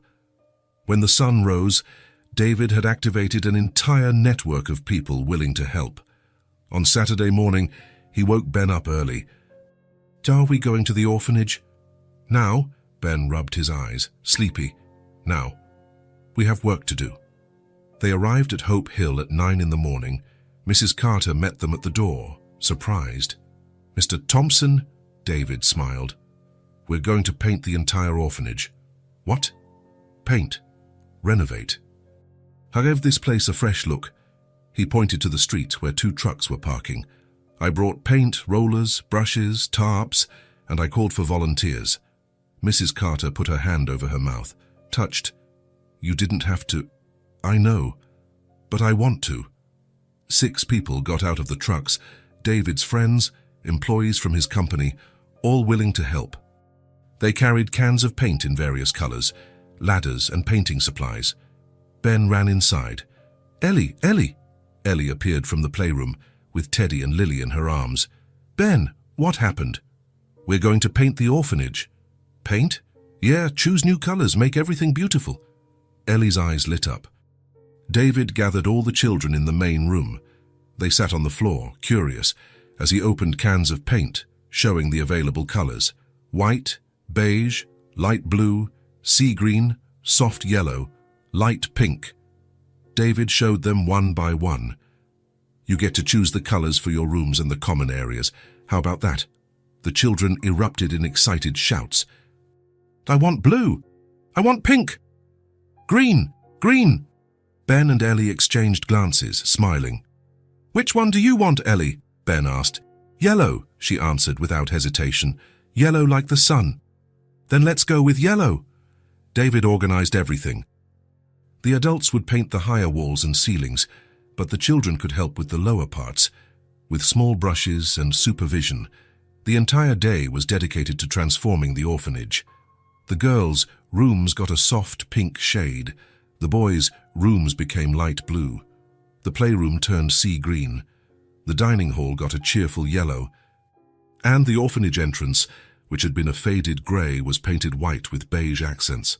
When the sun rose, David had activated an entire network of people willing to help. On Saturday morning, he woke Ben up early. Are we going to the orphanage? Now? Ben rubbed his eyes, sleepy. Now. We have work to do. They arrived at Hope Hill at 9 in the morning. Mrs. Carter met them at the door, surprised. Mr. Thompson? David smiled. We're going to paint the entire orphanage. What? Paint. Renovate. Give this place a fresh look. He pointed to the street where 2 trucks were parking. I brought paint, rollers, brushes, tarps, and I called for volunteers. Mrs. Carter put her hand over her mouth, touched. You didn't have to. I know, but I want to. 6 people got out of the trucks, David's friends, employees from his company, all willing to help. They carried cans of paint in various colors, ladders and painting supplies. Ben ran inside. Ellie, Ellie! Ellie appeared from the playroom, with Teddy and Lily in her arms. Ben, what happened? We're going to paint the orphanage. Paint? Yeah, choose new colors, make everything beautiful. Ellie's eyes lit up. David gathered all the children in the main room. They sat on the floor, curious, as he opened cans of paint, showing the available colors. White, beige, light blue, sea green, soft yellow, light pink. David showed them one by one. You get to choose the colors for your rooms and the common areas. How about that? The children erupted in excited shouts. I want blue! I want pink! Green! Green! Ben and Ellie exchanged glances, smiling. Which one do you want, Ellie? Ben asked. Yellow, she answered without hesitation. Yellow like the sun. Then let's go with yellow. David organized everything. The adults would paint the higher walls and ceilings, but the children could help with the lower parts. With small brushes and supervision, the entire day was dedicated to transforming the orphanage. The girls' rooms got a soft pink shade. The boys' rooms became light blue. The playroom turned sea green. The dining hall got a cheerful yellow. And the orphanage entrance, which had been a faded grey, was painted white with beige accents.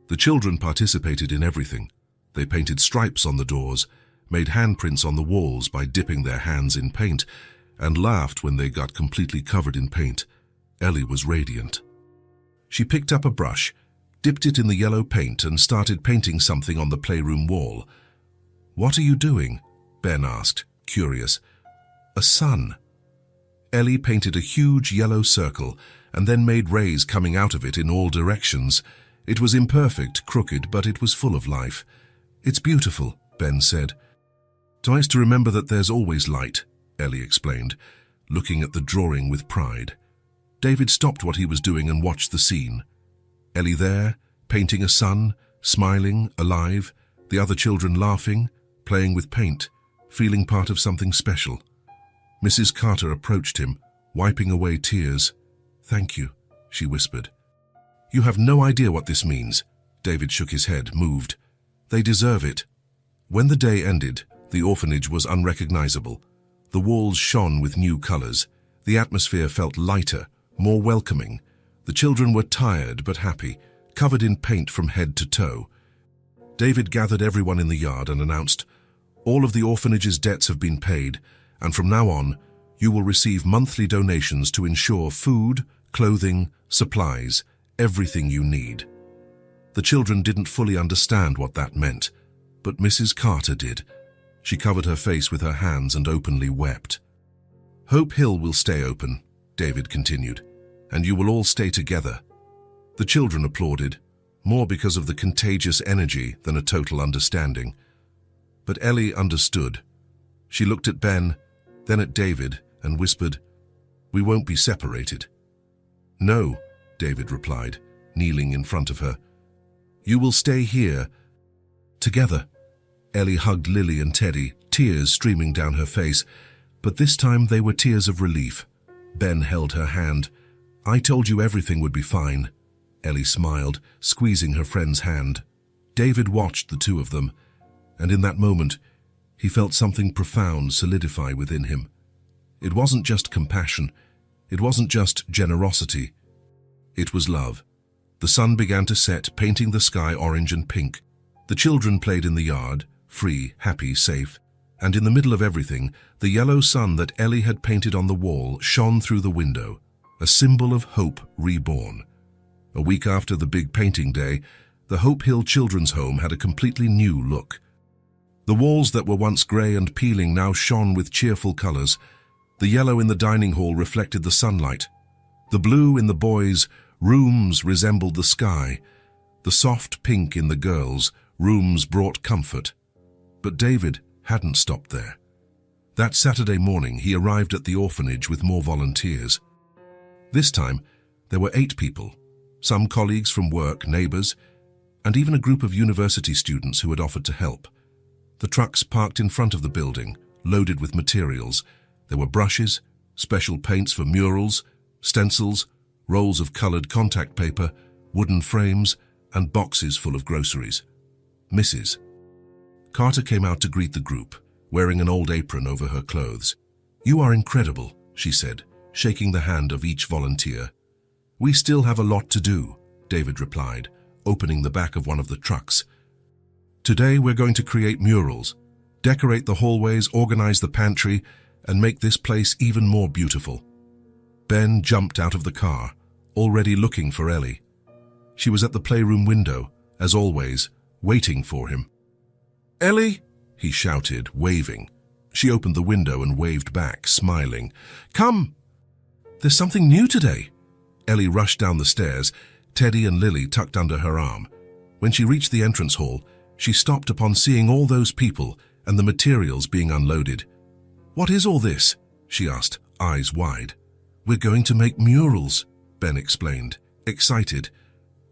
The children participated in everything. They painted stripes on the doors, made handprints on the walls by dipping their hands in paint, and laughed when they got completely covered in paint. Ellie was radiant. She picked up a brush, dipped it in the yellow paint, and started painting something on the playroom wall. What are you doing? Ben asked, curious. A sun. Ellie painted a huge yellow circle and then made rays coming out of it in all directions. It was imperfect, crooked, but it was full of life. It's beautiful, Ben said. Tries to remember that there's always light, Ellie explained, looking at the drawing with pride. David stopped what he was doing and watched the scene. Ellie there, painting a sun, smiling, alive, the other children laughing, playing with paint, feeling part of something special. Mrs. Carter approached him, wiping away tears. Thank you, she whispered. You have no idea what this means. David shook his head, moved. They deserve it. When the day ended, the orphanage was unrecognizable. The walls shone with new colors. The atmosphere felt lighter, more welcoming. The children were tired but happy, covered in paint from head to toe. David gathered everyone in the yard and announced, all of the orphanage's debts have been paid, and from now on, you will receive monthly donations to ensure food, clothing, supplies, everything you need. The children didn't fully understand what that meant, but Mrs. Carter did. She covered her face with her hands and openly wept. Hope Hill will stay open, David continued, and you will all stay together. The children applauded, more because of the contagious energy than a total understanding. But Ellie understood. She looked at Ben, then at David, and whispered, We won't be separated. No, David replied, kneeling in front of her. You will stay here, together. Ellie hugged Lily and Teddy, tears streaming down her face, but this time they were tears of relief. Ben held her hand. I told you everything would be fine. Ellie smiled, squeezing her friend's hand. David watched the two of them, and in that moment, he felt something profound solidify within him. It wasn't just compassion. It wasn't just generosity. It was love. The sun began to set, painting the sky orange and pink. The children played in the yard, free, happy, safe. And in the middle of everything, the yellow sun that Ellie had painted on the wall shone through the window, a symbol of hope reborn. A week after the big painting day, the Hope Hill Children's Home had a completely new look. The walls that were once grey and peeling now shone with cheerful colours. The yellow in the dining hall reflected the sunlight. The blue in the boys' rooms resembled the sky. The soft pink in the girls' rooms brought comfort. But David, hadn't stopped there. That Saturday morning, he arrived at the orphanage with more volunteers. This time, there were 8 people, some colleagues from work, neighbors, and even a group of university students who had offered to help. The trucks parked in front of the building, loaded with materials. There were brushes, special paints for murals, stencils, rolls of colored contact paper, wooden frames, and boxes full of groceries. Mrs. Carter came out to greet the group, wearing an old apron over her clothes. "You are incredible," she said, shaking the hand of each volunteer. "We still have a lot to do," David replied, opening the back of one of the trucks. "Today we're going to create murals, decorate the hallways, organize the pantry, and make this place even more beautiful." Ben jumped out of the car, already looking for Ellie. She was at the playroom window, as always, waiting for him. "Ellie!" he shouted, waving. She opened the window and waved back, smiling. "Come! There's something new today." Ellie rushed down the stairs, Teddy and Lily tucked under her arm. When she reached the entrance hall, she stopped upon seeing all those people and the materials being unloaded. "What is all this?" she asked, eyes wide. "We're going to make murals," Ben explained, excited.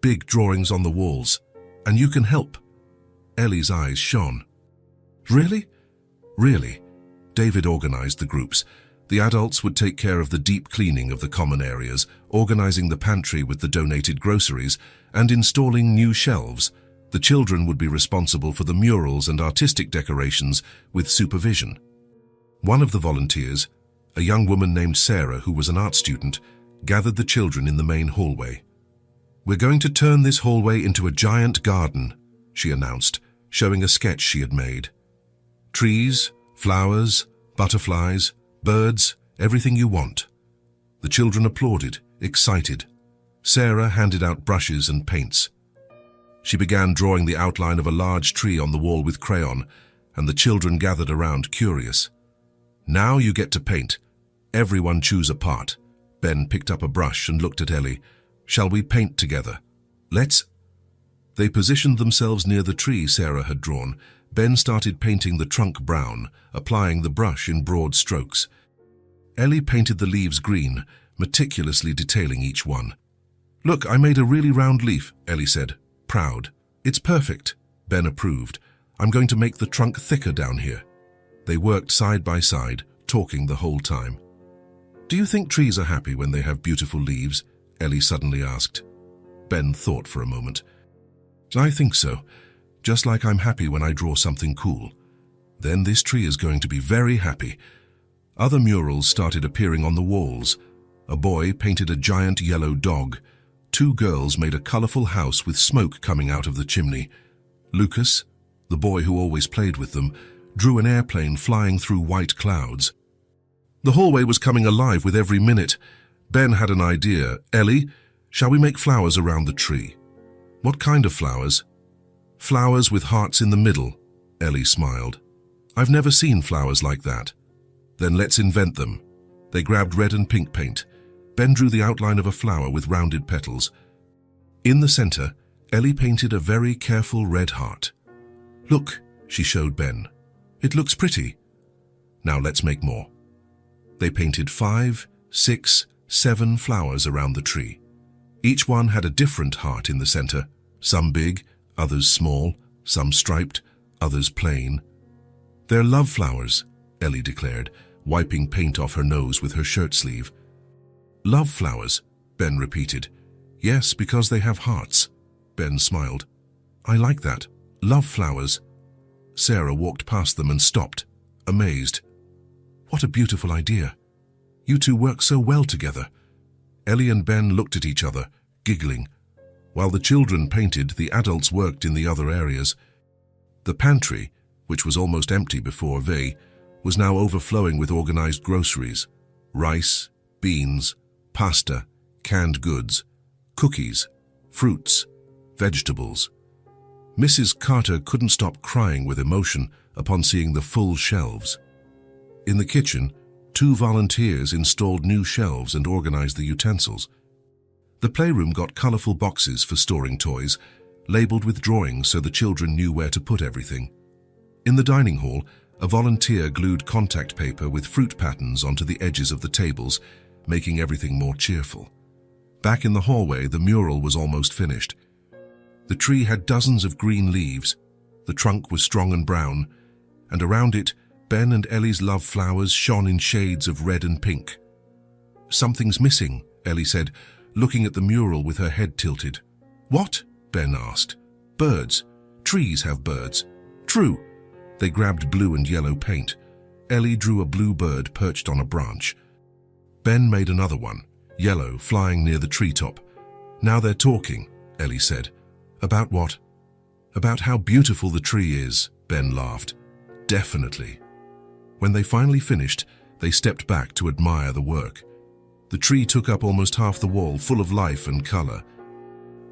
"Big drawings on the walls. And you can help." Ellie's eyes shone. "Really?" "Really." David organized the groups. The adults would take care of the deep cleaning of the common areas, organizing the pantry with the donated groceries, and installing new shelves. The children would be responsible for the murals and artistic decorations with supervision. One of the volunteers, a young woman named Sarah who was an art student, gathered the children in the main hallway. "We're going to turn this hallway into a giant garden," she announced, showing a sketch she had made. "Trees, flowers, butterflies, birds, everything you want." The children applauded, excited. Sarah handed out brushes and paints. She began drawing the outline of a large tree on the wall with crayon, and the children gathered around, curious. "Now you get to paint. Everyone choose a part." Ben picked up a brush and looked at Ellie. "Shall we paint together?" "Let's." They positioned themselves near the tree Sarah had drawn. Ben started painting the trunk brown, applying the brush in broad strokes. Ellie painted the leaves green, meticulously detailing each one. "Look, I made a really round leaf," Ellie said, proud. "It's perfect," Ben approved. "I'm going to make the trunk thicker down here." They worked side by side, talking the whole time. "Do you think trees are happy when they have beautiful leaves?" Ellie suddenly asked. Ben thought for a moment. "I think so. Just like I'm happy when I draw something cool. Then this tree is going to be very happy." Other murals started appearing on the walls. A boy painted a giant yellow dog. 2 girls made a colorful house with smoke coming out of the chimney. Lucas, the boy who always played with them, drew an airplane flying through white clouds. The hallway was coming alive with every minute. Ben had an idea. "Ellie, shall we make flowers around the tree?" "What kind of flowers?" "Flowers with hearts in the middle," Ellie smiled. "I've never seen flowers like that." "Then let's invent them." They grabbed red and pink paint. Ben drew the outline of a flower with rounded petals. In the center, Ellie painted a very careful red heart. "Look," she showed Ben. "It looks pretty. Now let's make more." They painted 5, 6, 7 flowers around the tree. Each one had a different heart in the center, some big, others small, some striped, others plain. "They're love flowers," Ellie declared, wiping paint off her nose with her shirt sleeve. "Love flowers," Ben repeated. "Yes, because they have hearts." Ben smiled. "I like that. Love flowers." Sarah walked past them and stopped, amazed. "What a beautiful idea. You two work so well together." Ellie and Ben looked at each other, giggling. While the children painted, the adults worked in the other areas. The pantry, which was almost empty before they, was now overflowing with organized groceries: rice, beans, pasta, canned goods, cookies, fruits, vegetables. Mrs. Carter couldn't stop crying with emotion upon seeing the full shelves. In the kitchen, 2 volunteers installed new shelves and organized the utensils. The playroom got colorful boxes for storing toys, labeled with drawings so the children knew where to put everything. In the dining hall, A volunteer glued contact paper with fruit patterns onto the edges of the tables, making everything more cheerful. Back in the hallway, the mural was almost finished. The tree had dozens of green leaves. The trunk was strong and brown, and around it, Ben and Ellie's love flowers shone in shades of red and pink. "Something's missing," Ellie said, looking at the mural with her head tilted. "What?" Ben asked. "Birds. Trees have birds." "True." They grabbed blue and yellow paint. Ellie drew a blue bird perched on a branch. Ben made another one, yellow, flying near the treetop. "Now they're talking," Ellie said. "About what?" "About how beautiful the tree is," Ben laughed. "Definitely." When they finally finished, they stepped back to admire the work. The tree took up almost half the wall, full of life and color.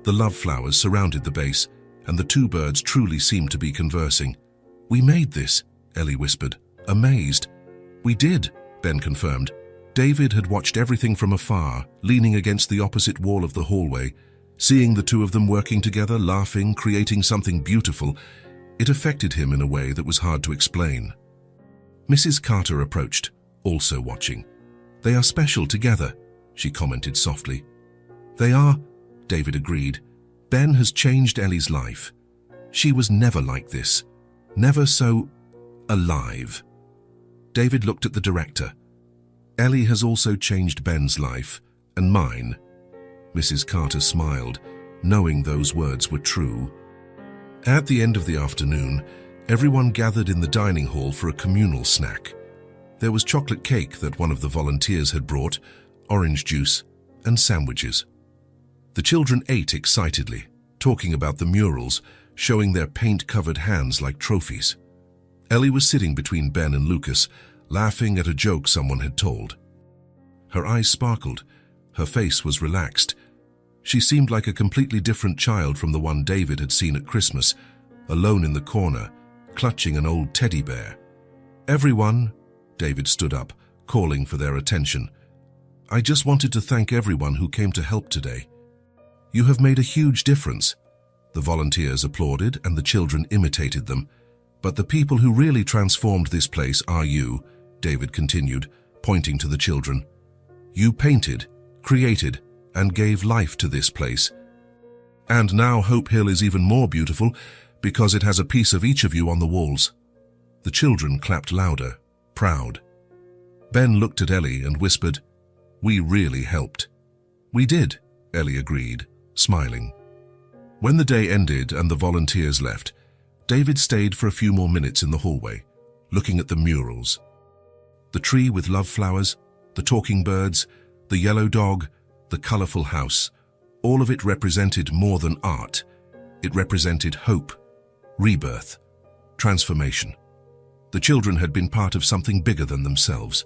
The love flowers surrounded the base, and the two birds truly seemed to be conversing. "We made this," Ellie whispered, amazed. "We did," Ben confirmed. David had watched everything from afar, leaning against the opposite wall of the hallway. Seeing the two of them working together, laughing, creating something beautiful, it affected him in a way that was hard to explain. Mrs. Carter approached, also watching. "They are special together," she commented softly. "They are," David agreed. "Ben has changed Ellie's life. She was never like this, never so alive." David looked at the director. "Ellie has also changed Ben's life, and mine." Mrs. Carter smiled, knowing those words were true. At the end of the afternoon, everyone gathered in the dining hall for a communal snack. There was chocolate cake that one of the volunteers had brought, orange juice, and sandwiches. The children ate excitedly, talking about the murals, showing their paint-covered hands like trophies. Ellie was sitting between Ben and Lucas, laughing at a joke someone had told. Her eyes sparkled. Her face was relaxed. She seemed like a completely different child from the one David had seen at Christmas, alone in the corner, clutching an old teddy bear. "Everyone," David stood up, calling for their attention. "I just wanted to thank everyone who came to help today. You have made a huge difference." The volunteers applauded and the children imitated them. "But the people who really transformed this place are you," David continued, pointing to the children. "You painted, created, and gave life to this place. And now Hope Hill is even more beautiful because it has a piece of each of you on the walls." The children clapped louder, proud. Ben looked at Ellie and whispered, "We really helped." "We did," Ellie agreed, smiling. When the day ended and the volunteers left, David stayed for a few more minutes in the hallway, looking at the murals. The tree with love flowers, the talking birds, the yellow dog, the colorful house, all of it represented more than art. It represented hope, rebirth, transformation. The children had been part of something bigger than themselves.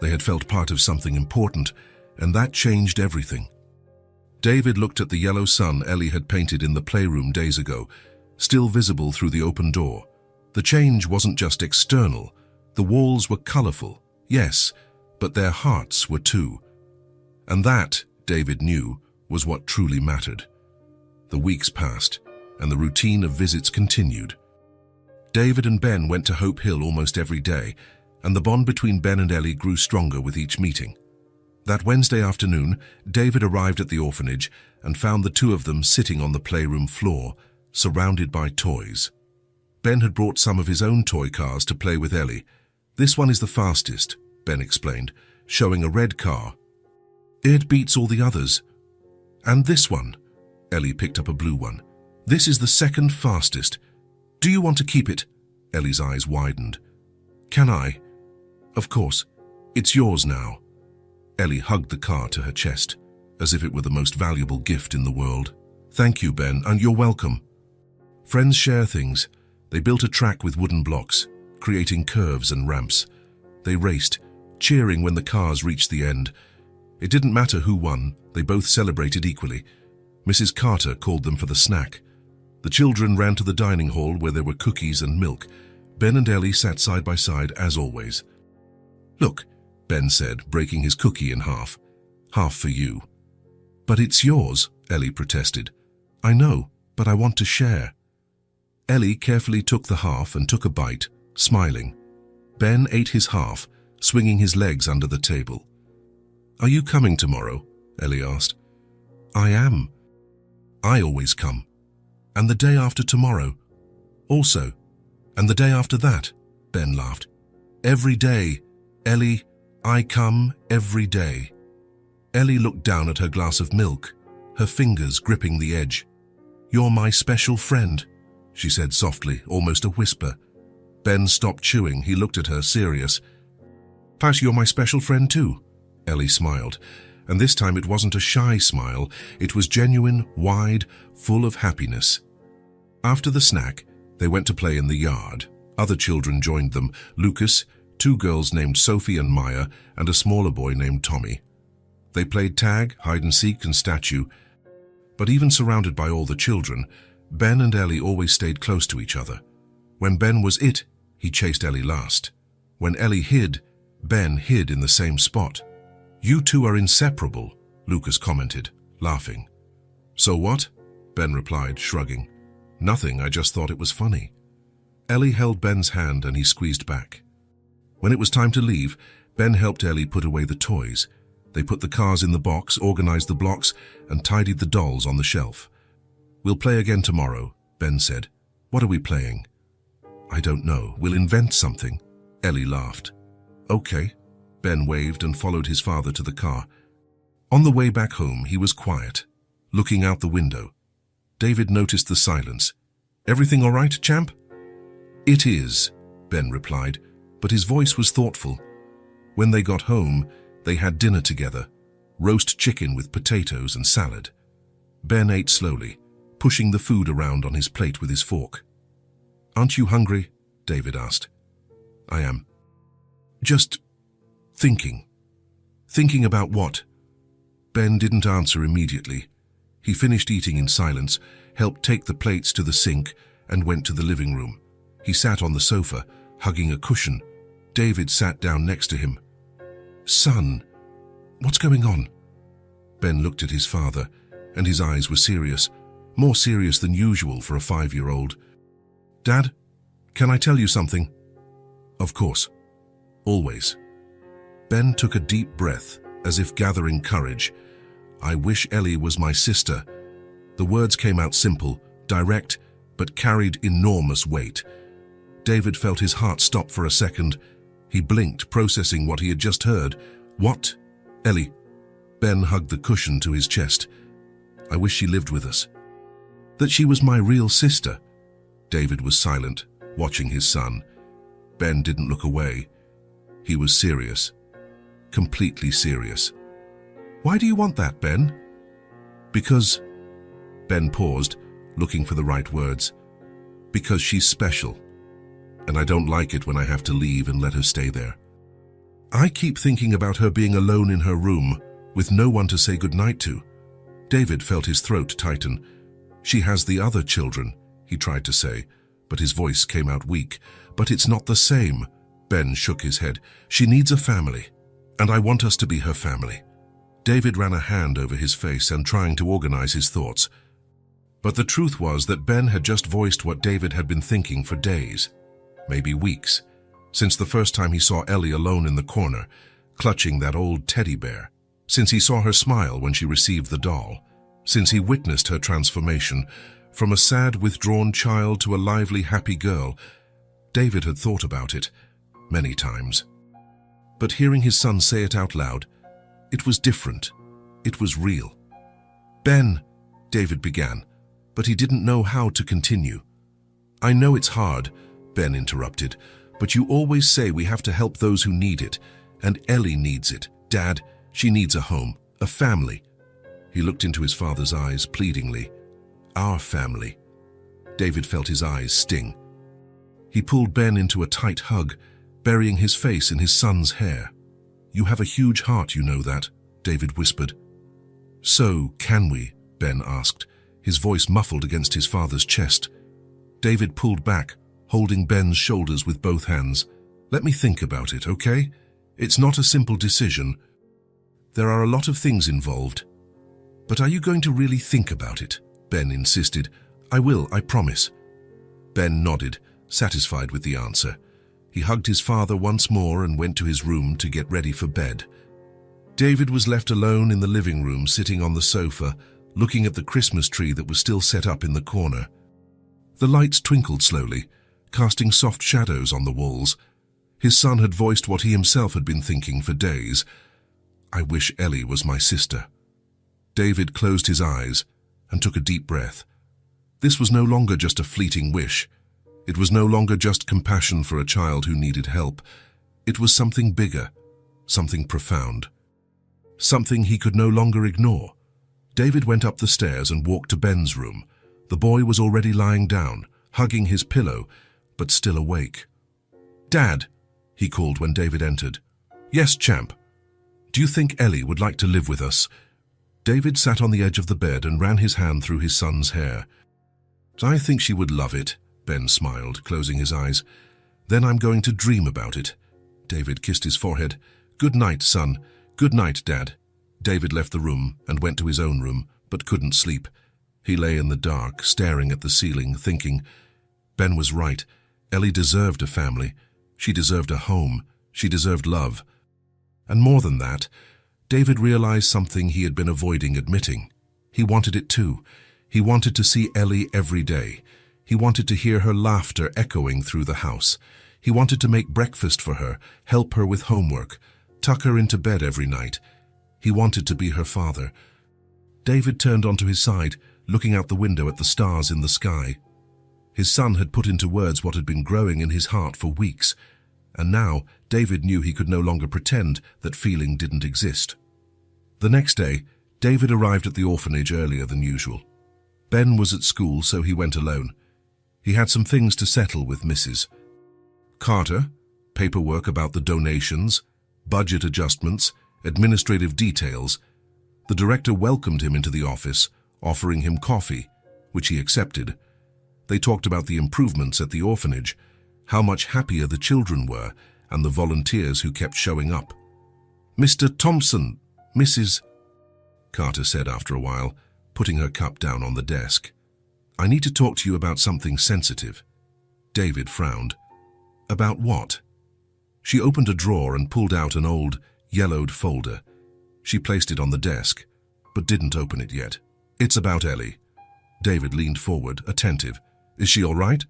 They had felt part of something important, and that changed everything. David looked at the yellow sun Ellie had painted in the playroom days ago, still visible through the open door. The change wasn't just external. The walls were colorful, yes, but their hearts were too. And that, David knew, was what truly mattered. The weeks passed, and the routine of visits continued. David and Ben went to Hope Hill almost every day, and the bond between Ben and Ellie grew stronger with each meeting. That Wednesday afternoon, David arrived at the orphanage and found the two of them sitting on the playroom floor, surrounded by toys. Ben had brought some of his own toy cars to play with Ellie. "This one is the fastest," Ben explained, showing a red car. "It beats all the others." "And this one?" Ellie picked up a blue one. "This is the second fastest. Do you want to keep it?" Ellie's eyes widened. "Can I?" "Of course. It's yours now." Ellie hugged the car to her chest, as if it were the most valuable gift in the world. "Thank you, Ben, and you're welcome." Friends share things. They built a track with wooden blocks, creating curves and ramps. They raced, cheering when the cars reached the end. It didn't matter who won, they both celebrated equally. Mrs. Carter called them for the snack. The children ran to the dining hall where there were cookies and milk. Ben and Ellie sat side by side as always. "Look," Ben said, breaking his cookie in half. "Half for you." "But it's yours," Ellie protested. "I know, but I want to share." Ellie carefully took the half and took a bite, smiling. Ben ate his half, swinging his legs under the table. "Are you coming tomorrow?" Ellie asked. "I am. I always come. And the day after tomorrow. Also. And the day after that," Ben laughed. "Every day, Ellie, I come every day." Ellie looked down at her glass of milk, her fingers gripping the edge. "You're my special friend," she said softly, almost a whisper. Ben stopped chewing. He looked at her, serious. "Pat, you're my special friend too," Ellie smiled. And this time it wasn't a shy smile. It was genuine, wide, full of happiness. After the snack, they went to play in the yard. Other children joined them: Lucas, 2 girls named Sophie and Maya, and a smaller boy named Tommy. They played tag, hide-and-seek, and statue. But even surrounded by all the children, Ben and Ellie always stayed close to each other. When Ben was it, he chased Ellie last. When Ellie hid, Ben hid in the same spot. "You two are inseparable," Lucas commented, laughing. "So what?" Ben replied, shrugging. "Nothing, I just thought it was funny." Ellie held Ben's hand and he squeezed back. When it was time to leave, Ben helped Ellie put away the toys. They put the cars in the box, organized the blocks, and tidied the dolls on the shelf. "We'll play again tomorrow," Ben said. "What are we playing?" "I don't know. We'll invent something." Ellie laughed. "Okay." Ben waved and followed his father to the car. On the way back home, he was quiet, looking out the window. David noticed the silence. "Everything all right, champ?" "It is," Ben replied, but his voice was thoughtful. When they got home, they had dinner together, roast chicken with potatoes and salad. Ben ate slowly, pushing the food around on his plate with his fork. "Aren't you hungry?" David asked. "I am. Just thinking." "Thinking about what?" Ben didn't answer immediately. He finished eating in silence, helped take the plates to the sink, and went to the living room. He sat on the sofa, hugging a cushion. David sat down next to him. "Son, what's going on?" Ben looked at his father, and his eyes were serious, more serious than usual for a 5-year-old. "Dad, can I tell you something?" "Of course. Always." Ben took a deep breath, as if gathering courage. "I wish Ellie was my sister." The words came out simple, direct, but carried enormous weight. David felt his heart stop for a second. He blinked, processing what he had just heard. "What? Ellie?" Ben hugged the cushion to his chest. "I wish she lived with us." "That she was my real sister." David was silent, watching his son. Ben didn't look away. He was serious. Completely serious. "Why do you want that, Ben?" "Because..." Ben paused, looking for the right words. "Because she's special. And I don't like it when I have to leave and let her stay there. I keep thinking about her being alone in her room, with no one to say goodnight to." David felt his throat tighten. "She has the other children," he tried to say, but his voice came out weak. "But it's not the same." Ben shook his head. "She needs a family, and I want us to be her family." David ran a hand over his face and trying to organize his thoughts. But the truth was that Ben had just voiced what David had been thinking for days, maybe weeks, since the first time he saw Ellie alone in the corner, clutching that old teddy bear, since he saw her smile when she received the doll, since he witnessed her transformation from a sad, withdrawn child to a lively, happy girl. David had thought about it many times. But hearing his son say it out loud, it was different. It was real. "Ben," David began, but he didn't know how to continue. "I know it's hard," Ben interrupted, "but you always say we have to help those who need it, and Ellie needs it. Dad, she needs a home, a family." He looked into his father's eyes pleadingly. "Our family." David felt his eyes sting. He pulled Ben into a tight hug, burying his face in his son's hair. "You have a huge heart, you know that," David whispered. "So, can we?" Ben asked, his voice muffled against his father's chest. David pulled back, holding Ben's shoulders with both hands. "Let me think about it, okay? It's not a simple decision. There are a lot of things involved. But are you going to really think about it?" Ben insisted. "I will, I promise." Ben nodded, satisfied with the answer. He hugged his father once more and went to his room to get ready for bed. David was left alone in the living room, sitting on the sofa, looking at the Christmas tree that was still set up in the corner. The lights twinkled slowly, casting soft shadows on the walls. His son had voiced what he himself had been thinking for days. "I wish Ellie was my sister." David closed his eyes and took a deep breath. This was no longer just a fleeting wish. It was no longer just compassion for a child who needed help. It was something bigger, something profound, something he could no longer ignore. David went up the stairs and walked to Ben's room. The boy was already lying down, hugging his pillow, but still awake. "Dad," he called when David entered. "Yes, champ. Do you think Ellie would like to live with us?" David sat on the edge of the bed and ran his hand through his son's hair. "I think she would love it," Ben smiled, closing his eyes. "Then I'm going to dream about it." David kissed his forehead. "Good night, son. Good night, Dad." David left the room and went to his own room, but couldn't sleep. He lay in the dark, staring at the ceiling, thinking, Ben was right. Ellie deserved a family. She deserved a home. She deserved love. And more than that, David realized something he had been avoiding admitting. He wanted it too. He wanted to see Ellie every day. He wanted to hear her laughter echoing through the house. He wanted to make breakfast for her, help her with homework, tuck her into bed every night. He wanted to be her father. David turned onto his side, looking out the window at the stars in the sky. His son had put into words what had been growing in his heart for weeks, and now David knew he could no longer pretend that feeling didn't exist. The next day, David arrived at the orphanage earlier than usual. Ben was at school, so he went alone. He had some things to settle with Mrs. Carter, paperwork about the donations, budget adjustments, administrative details. The director welcomed him into the office, offering him coffee, which he accepted. They talked about the improvements at the orphanage, how much happier the children were, and the volunteers who kept showing up. "Mr. Thompson, Mrs. Carter said after a while, putting her cup down on the desk. "I need to talk to you about something sensitive." David frowned. "About what?" She opened a drawer and pulled out an old, yellowed folder. She placed it on the desk, but didn't open it yet. "It's about Ellie." David leaned forward, attentive. "Is she all right?"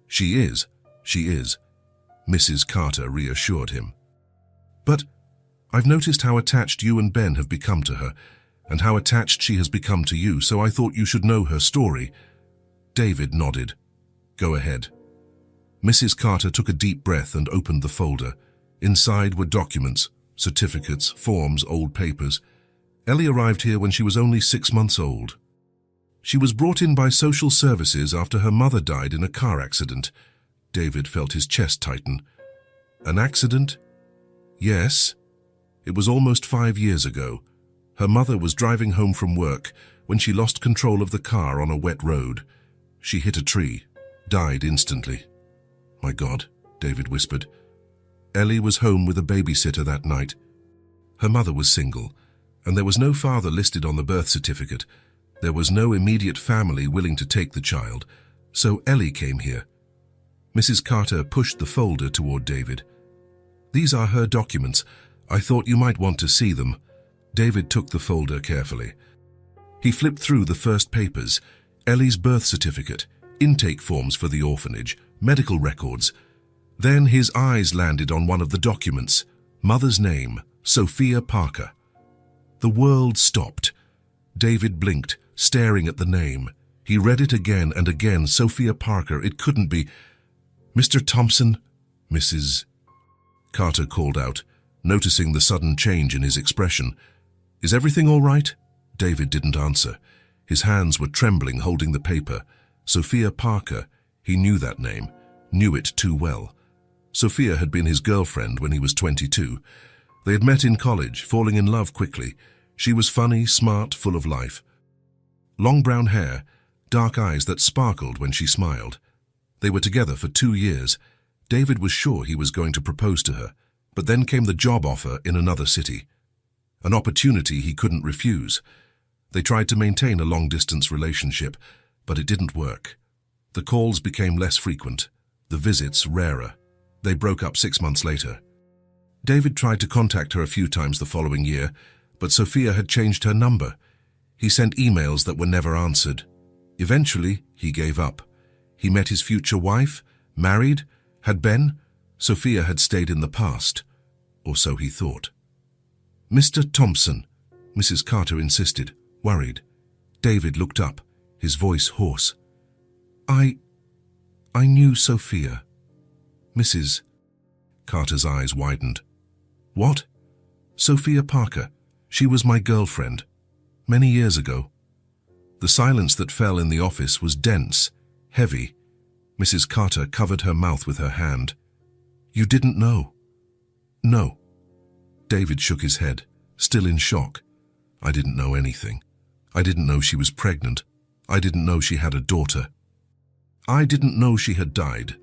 She is. Mrs. Carter reassured him. "But I've noticed how attached you and Ben have become to her, and how attached she has become to you, so I thought you should know her story." David nodded. "Go ahead." Mrs. Carter took a deep breath and opened the folder. Inside were documents, certificates, forms, old papers. Ellie arrived here when she was only 6 months old. She was brought in by social services after her mother died in a car accident. David felt his chest tighten. "An accident?" "Yes. It was almost 5 years ago. Her mother was driving home from work when she lost control of the car on a wet road. She hit a tree, died instantly." "My God," David whispered. Ellie was home with a babysitter that night. Her mother was single, and there was no father listed on the birth certificate. There was no immediate family willing to take the child, so Ellie came here. Mrs. Carter pushed the folder toward David. "These are her documents. I thought you might want to see them." David took the folder carefully. He flipped through the first papers: Ellie's birth certificate, intake forms for the orphanage, medical records. Then his eyes landed on one of the documents: mother's name, Sophia Parker. The world stopped. David blinked, staring at the name. He read it again and again. Sophia Parker. It couldn't be. "Mr. Thompson?" Mrs. Carter called out, noticing the sudden change in his expression. "Is everything all right?" David didn't answer. His hands were trembling, holding the paper. Sophia Parker. He knew that name, knew it too well. Sophia had been his girlfriend when he was 22. They had met in college, falling in love quickly. She was funny, smart, full of life. Long brown hair, dark eyes that sparkled when she smiled. They were together for 2 years. David was sure he was going to propose to her, but then came the job offer in another city. An opportunity he couldn't refuse. They tried to maintain a long-distance relationship, but it didn't work. The calls became less frequent, the visits rarer. They broke up 6 months later. David tried to contact her a few times the following year, but Sophia had changed her number. He sent emails that were never answered. Eventually, he gave up. He met his future wife, married, had Ben. Sophia had stayed in the past, or so he thought. "Mr. Thompson," Mrs. Carter insisted, worried. David looked up, his voice hoarse. I knew Sophia." Mrs. Carter's eyes widened. "What?" "Sophia Parker. She was my girlfriend. Many years ago." The silence that fell in the office was dense, heavy. Mrs. Carter covered her mouth with her hand. "You didn't know?" "No." David shook his head, still in shock. "I didn't know anything. I didn't know she was pregnant. I didn't know she had a daughter. I didn't know she had died."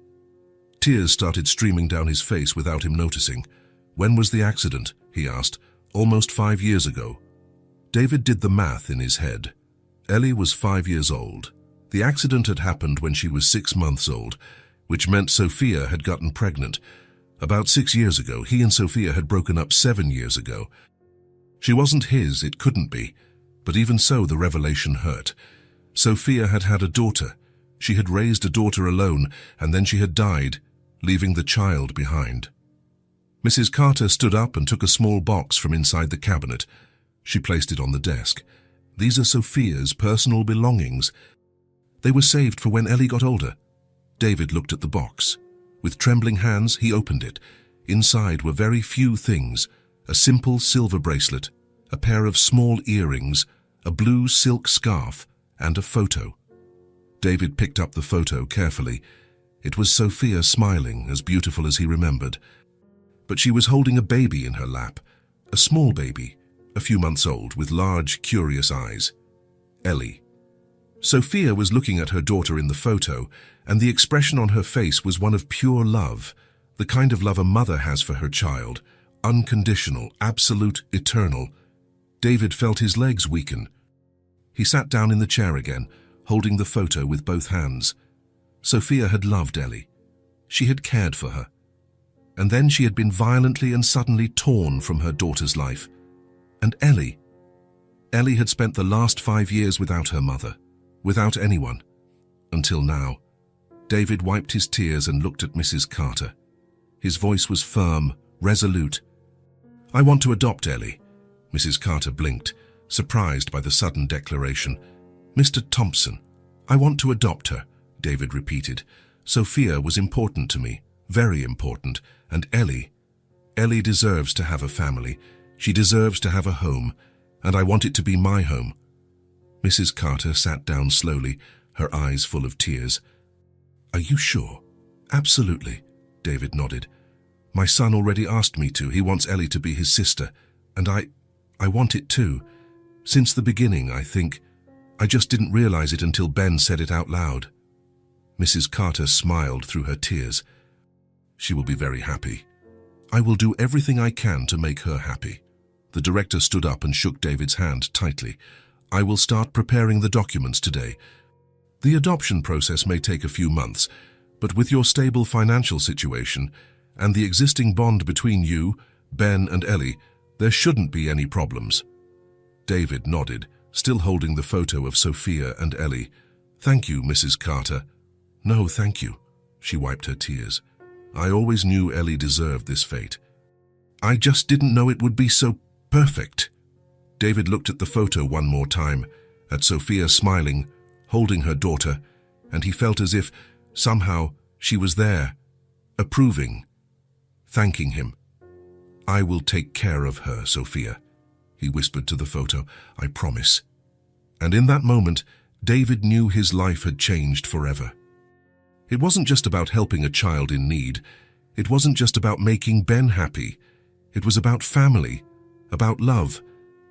Tears started streaming down his face without him noticing. "When was the accident?" he asked. "Almost 5 years ago." David did the math in his head. Ellie was 5 years old. The accident had happened when she was 6 months old, which meant Sophia had gotten pregnant. About 6 years ago, he and Sophia had broken up 7 years ago. She wasn't his, it couldn't be, but even so the revelation hurt. Sophia had had a daughter. She had raised a daughter alone, and then she had died, leaving the child behind. Mrs. Carter stood up and took a small box from inside the cabinet. She placed it on the desk. "These are Sophia's personal belongings. They were saved for when Ellie got older." David looked at the box. With trembling hands, he opened it. Inside were very few things: a simple silver bracelet, a pair of small earrings, a blue silk scarf, and a photo. David picked up the photo carefully. It was Sophia smiling, as beautiful as he remembered. But she was holding a baby in her lap, a small baby, a few months old, with large, curious eyes. Ellie. Sophia was looking at her daughter in the photo, and the expression on her face was one of pure love, the kind of love a mother has for her child, unconditional, absolute, eternal. David felt his legs weaken. He sat down in the chair again, holding the photo with both hands. Sophia had loved Ellie. She had cared for her. And then she had been violently and suddenly torn from her daughter's life. And Ellie. Ellie had spent the last 5 years without her mother, without anyone. Until now. David wiped his tears and looked at Mrs. Carter. His voice was firm, resolute. "I want to adopt Ellie." Mrs. Carter blinked, surprised by the sudden declaration. "Mr. Thompson, I want to adopt her," David repeated. "Sophia was important to me, very important, and Ellie deserves to have a family. She deserves to have a home, and I want it to be my home." Mrs. Carter sat down slowly, her eyes full of tears. "Are you sure?" "Absolutely," David nodded. "My son already asked me to. He wants Ellie to be his sister, and I want it too. Since the beginning, I think. I just didn't realize it until Ben said it out loud." Mrs. Carter smiled through her tears. "She will be very happy. I will do everything I can to make her happy." The director stood up and shook David's hand tightly. "I will start preparing the documents today. The adoption process may take a few months, but with your stable financial situation and the existing bond between you, Ben and Ellie, there shouldn't be any problems." David nodded, still holding the photo of Sophia and Ellie. "Thank you, Mrs. Carter." "No, thank you." She wiped her tears. "I always knew Ellie deserved this fate. I just didn't know it would be so perfect." David looked at the photo one more time, at Sophia smiling, holding her daughter, and he felt as if, somehow, she was there, approving, thanking him. "I will take care of her, Sophia," he whispered to the photo. "I promise." And in that moment, David knew his life had changed forever. It wasn't just about helping a child in need. It wasn't just about making Ben happy. It was about family, about love,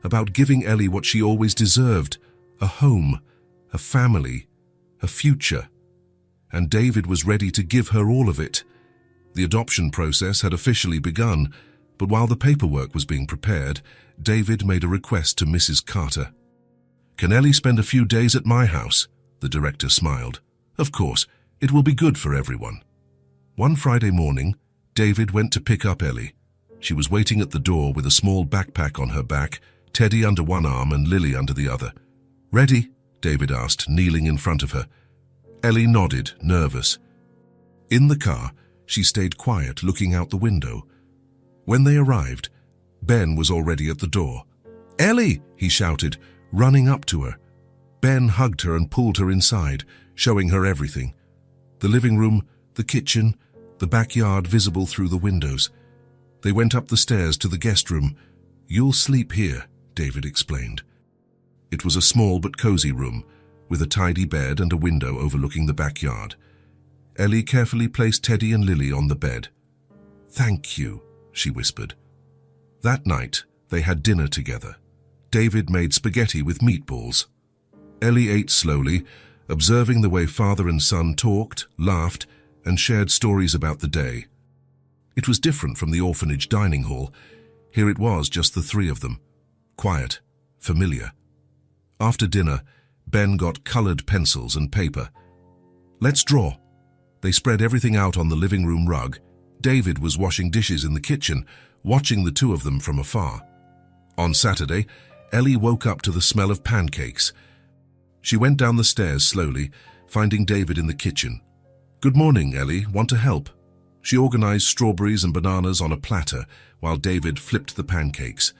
about giving Ellie what she always deserved: a home, a family, a future. And David was ready to give her all of it. The adoption process had officially begun, but while the paperwork was being prepared, David made a request to Mrs. Carter. "Can Ellie spend a few days at my house?" The director smiled. "Of course, it will be good for everyone." One Friday morning, David went to pick up Ellie. She was waiting at the door with a small backpack on her back, Teddy under one arm and Lily under the other. "Ready?" David asked, kneeling in front of her. Ellie nodded, nervous. In the car, she stayed quiet, looking out the window. When they arrived, Ben was already at the door. "Ellie!" he shouted, running up to her. Ben hugged her and pulled her inside, showing her everything. The living room, the kitchen, the backyard visible through the windows. They went up the stairs to the guest room. "You'll sleep here," David explained. It was a small but cozy room, with a tidy bed and a window overlooking the backyard. Ellie carefully placed Teddy and Lily on the bed. "Thank you," she whispered. That night, they had dinner together. David made spaghetti with meatballs. Ellie ate slowly, observing the way father and son talked, laughed, and shared stories about the day. It was different from the orphanage dining hall. Here it was, just the three of them. Quiet, familiar. After dinner, Ben got colored pencils and paper. "Let's draw." They spread everything out on the living room rug. David was washing dishes in the kitchen, watching the two of them from afar. On Saturday, Ellie woke up to the smell of pancakes. She went down the stairs slowly, finding David in the kitchen. "Good morning, Ellie. Want to help?" She organized strawberries and bananas on a platter while David flipped the pancakes.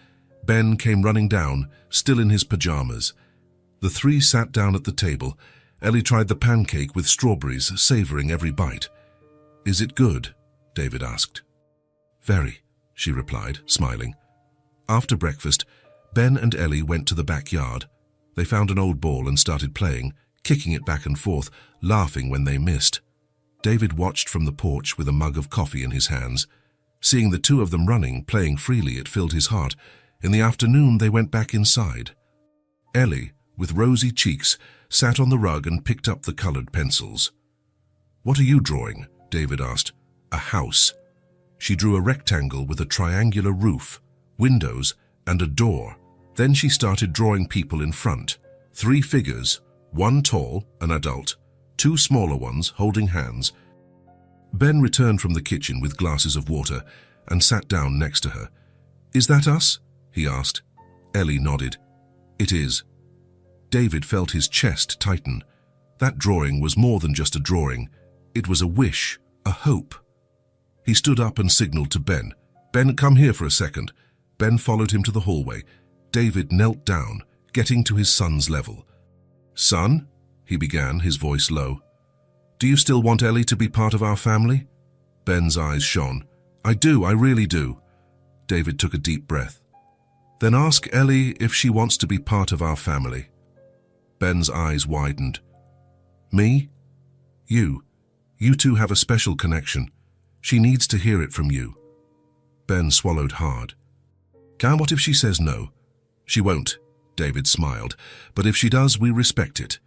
Ben came running down, still in his pajamas. The three sat down at the table. Ellie tried the pancake with strawberries, savoring every bite. "Is it good?" David asked. "Very," she replied, smiling. After breakfast, Ben and Ellie went to the backyard. They found an old ball and started playing, kicking it back and forth, laughing when they missed. David watched from the porch with a mug of coffee in his hands. Seeing the two of them running, playing freely, it filled his heart. In the afternoon, they went back inside. Ellie, with rosy cheeks, sat on the rug and picked up the colored pencils. "What are you drawing?" David asked. "A house." She drew a rectangle with a triangular roof, windows, and a door. Then she started drawing people in front. 3 figures, one tall, an adult, 2 smaller ones holding hands. Ben returned from the kitchen with glasses of water and sat down next to her. "Is that us?" he asked. Ellie nodded. "It is." David felt his chest tighten. That drawing was more than just a drawing. It was a wish, a hope. He stood up and signaled to Ben. "Ben, come here for a second." Ben followed him to the hallway. David knelt down, getting to his son's level. "Son," he began, his voice low. "Do you still want Ellie to be part of our family?" Ben's eyes shone. "I do, I really do." David took a deep breath. "Then ask Ellie if she wants to be part of our family." Ben's eyes widened. "Me? You. You two have a special connection. She needs to hear it from you." Ben swallowed hard. What if she says no?" "She won't," David smiled. "But if she does, we respect it."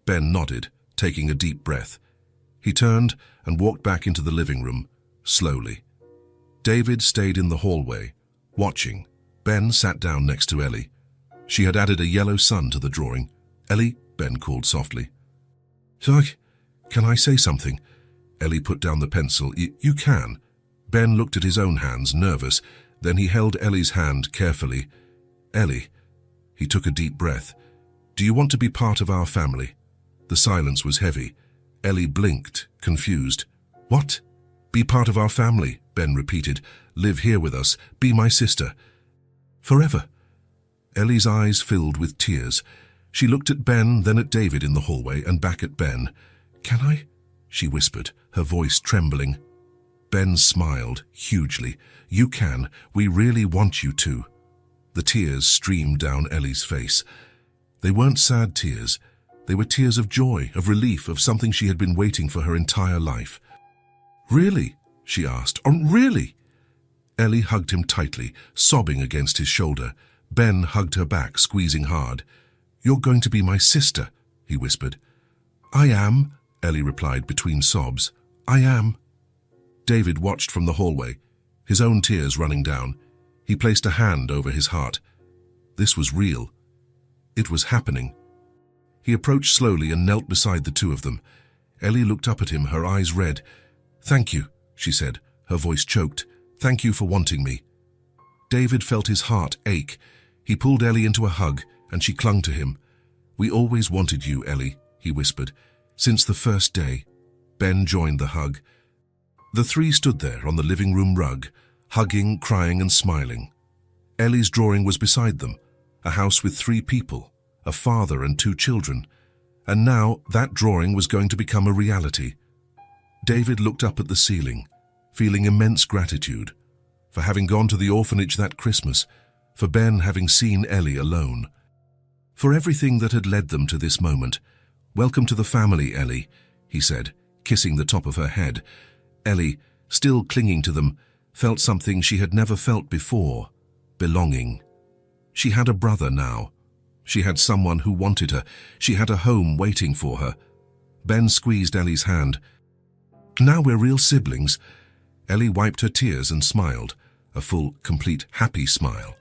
Ben nodded, taking a deep breath. He turned and walked back into the living room, slowly. David stayed in the hallway, watching. Ben sat down next to Ellie. She had added a yellow sun to the drawing. "Ellie," Ben called softly. Can I say something?" Ellie put down the pencil. You can." Ben looked at his own hands, nervous. Then he held Ellie's hand carefully. "Ellie," he took a deep breath. "Do you want to be part of our family?" The silence was heavy. Ellie blinked, confused. "What?" "Be part of our family," Ben repeated. "Live here with us. Be my sister." "Forever." Ellie's eyes filled with tears. She looked at Ben, then at David in the hallway, and back at Ben. "Can I?" she whispered, her voice trembling. Ben smiled, hugely. "You can. We really want you to." The tears streamed down Ellie's face. They weren't sad tears. They were tears of joy, of relief, of something she had been waiting for her entire life. "Really?" she asked. "Oh, really?" Ellie hugged him tightly, sobbing against his shoulder. Ben hugged her back, squeezing hard. "You're going to be my sister," he whispered. "I am," Ellie replied between sobs. "I am." David watched from the hallway, his own tears running down. He placed a hand over his heart. This was real. It was happening. He approached slowly and knelt beside the two of them. Ellie looked up at him, her eyes red. "Thank you," she said. her voice choked. "Thank you for wanting me." David felt his heart ache. He pulled Ellie into a hug, and she clung to him. "We always wanted you, Ellie," he whispered. "Since the first day." Ben joined the hug. The three stood there on the living room rug, hugging, crying and smiling. Ellie's drawing was beside them, a house with 3 people, a father and 2 children. And now that drawing was going to become a reality. David looked up at the ceiling, feeling immense gratitude for having gone to the orphanage that Christmas, for Ben having seen Ellie alone, for everything that had led them to this moment. "Welcome to the family, Ellie," he said, kissing the top of her head. Ellie, still clinging to them, felt something she had never felt before: belonging. She had a brother now. She had someone who wanted her. She had a home waiting for her. Ben squeezed Ellie's hand. "Now we're real siblings." Ellie wiped her tears and smiled, a full, complete, happy smile.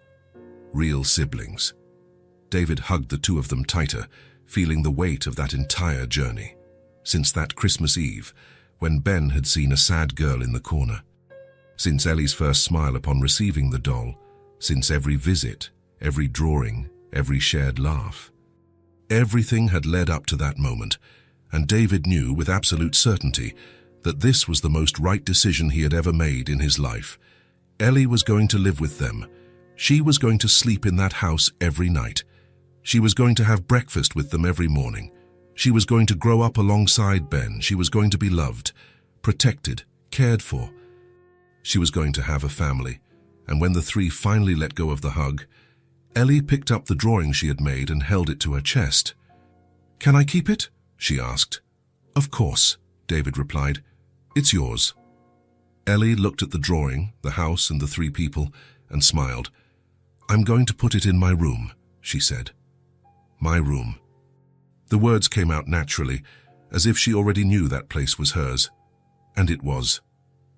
Real siblings. David hugged the 2 of them tighter, feeling the weight of that entire journey. Since that Christmas Eve, when Ben had seen a sad girl in the corner. Since Ellie's first smile upon receiving the doll. Since every visit, every drawing, every shared laugh. Everything had led up to that moment, and David knew with absolute certainty that this was the most right decision he had ever made in his life. Ellie was going to live with them. She was going to sleep in that house every night. She was going to have breakfast with them every morning. She was going to grow up alongside Ben. She was going to be loved, protected, cared for. She was going to have a family. And when the 3 finally let go of the hug, Ellie picked up the drawing she had made and held it to her chest. "Can I keep it?" she asked. "Of course," David replied. "It's yours." Ellie looked at the drawing, the house and the 3 people, and smiled. "I'm going to put it in my room," she said. "My room." The words came out naturally, as if she already knew that place was hers. And it was.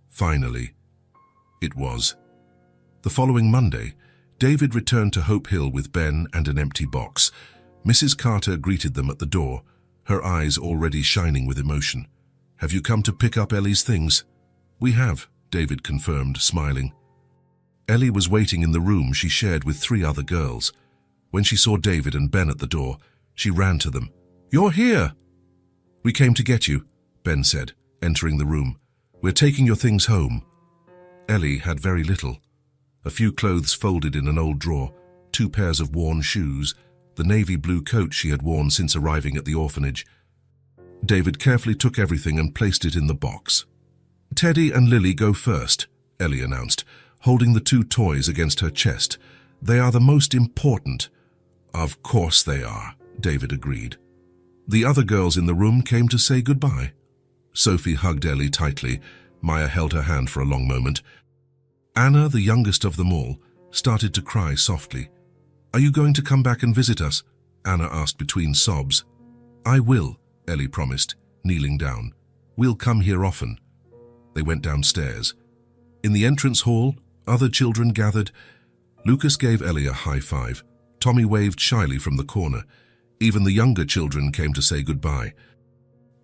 Finally, it was. The following Monday, David returned to Hope Hill with Ben and an empty box. Mrs. Carter greeted them at the door, her eyes already shining with emotion. "Have you come to pick up Ellie's things?" "We have," David confirmed, smiling. Ellie was waiting in the room she shared with 3 other girls. When she saw David and Ben at the door, she ran to them. "You're here!" "We came to get you," Ben said, entering the room. "We're taking your things home." Ellie had very little. A few clothes folded in an old drawer, 2 pairs of worn shoes, the navy blue coat she had worn since arriving at the orphanage. David carefully took everything and placed it in the box. "Teddy and Lily go first," Ellie announced, holding the 2 toys against her chest. "They are the most important." "Of course they are," David agreed. The other girls in the room came to say goodbye. Sophie hugged Ellie tightly. Maya held her hand for a long moment. Anna, the youngest of them all, started to cry softly. "Are you going to come back and visit us?" Anna asked between sobs. "I will," Ellie promised, kneeling down. "We'll come here often." They went downstairs. In the entrance hall, other children gathered. Lucas gave Ellie a high five. Tommy waved shyly from the corner. Even the younger children came to say goodbye.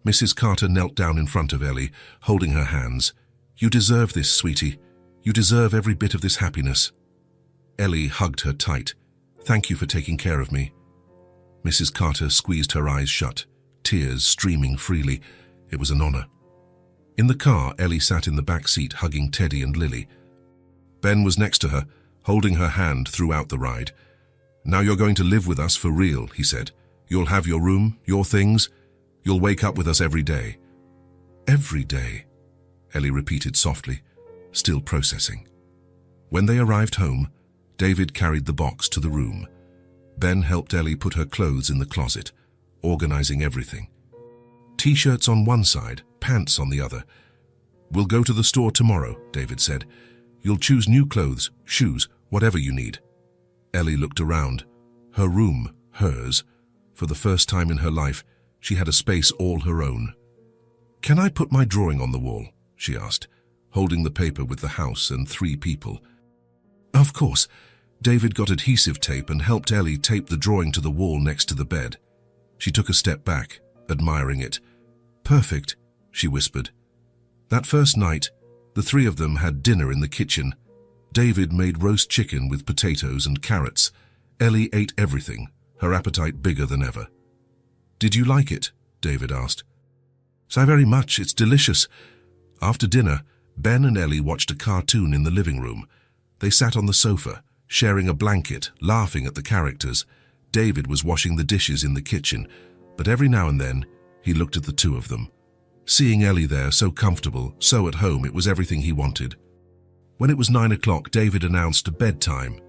Mrs. Carter knelt down in front of Ellie, holding her hands. "You deserve this, sweetie. You deserve every bit of this happiness." Ellie hugged her tight. "Thank you for taking care of me." Mrs. Carter squeezed her eyes shut, tears streaming freely. It was an honor. In the car, Ellie sat in the back seat hugging Teddy and Lily. Ben was next to her, holding her hand throughout the ride. "Now you're going to live with us for real," he said. "You'll have your room, your things. You'll wake up with us every day." "Every day," Ellie repeated softly, still processing. When they arrived home, David carried the box to the room. Ben helped Ellie put her clothes in the closet, organizing everything. T-shirts on one side, pants on the other. "We'll go to the store tomorrow," David said. "You'll choose new clothes, shoes, whatever you need." Ellie looked around. Her room, hers. For the first time in her life, she had a space all her own. "Can I put my drawing on the wall?" she asked, holding the paper with the house and 3 people. "Of course." David got adhesive tape and helped Ellie tape the drawing to the wall next to the bed. She took a step back, admiring it. "Perfect," she whispered. That first night, The three of them had dinner in the kitchen. David made roast chicken with potatoes and carrots. Ellie ate everything, her appetite bigger than ever. "Did you like it?" David asked. "So very much, it's delicious." After dinner, Ben and Ellie watched a cartoon in the living room. They sat on the sofa, sharing a blanket, laughing at the characters. David was washing the dishes in the kitchen, but every now and then, he looked at the two of them. Seeing Ellie there, so comfortable, so at home, it was everything he wanted. When it was 9 o'clock, David announced bedtime.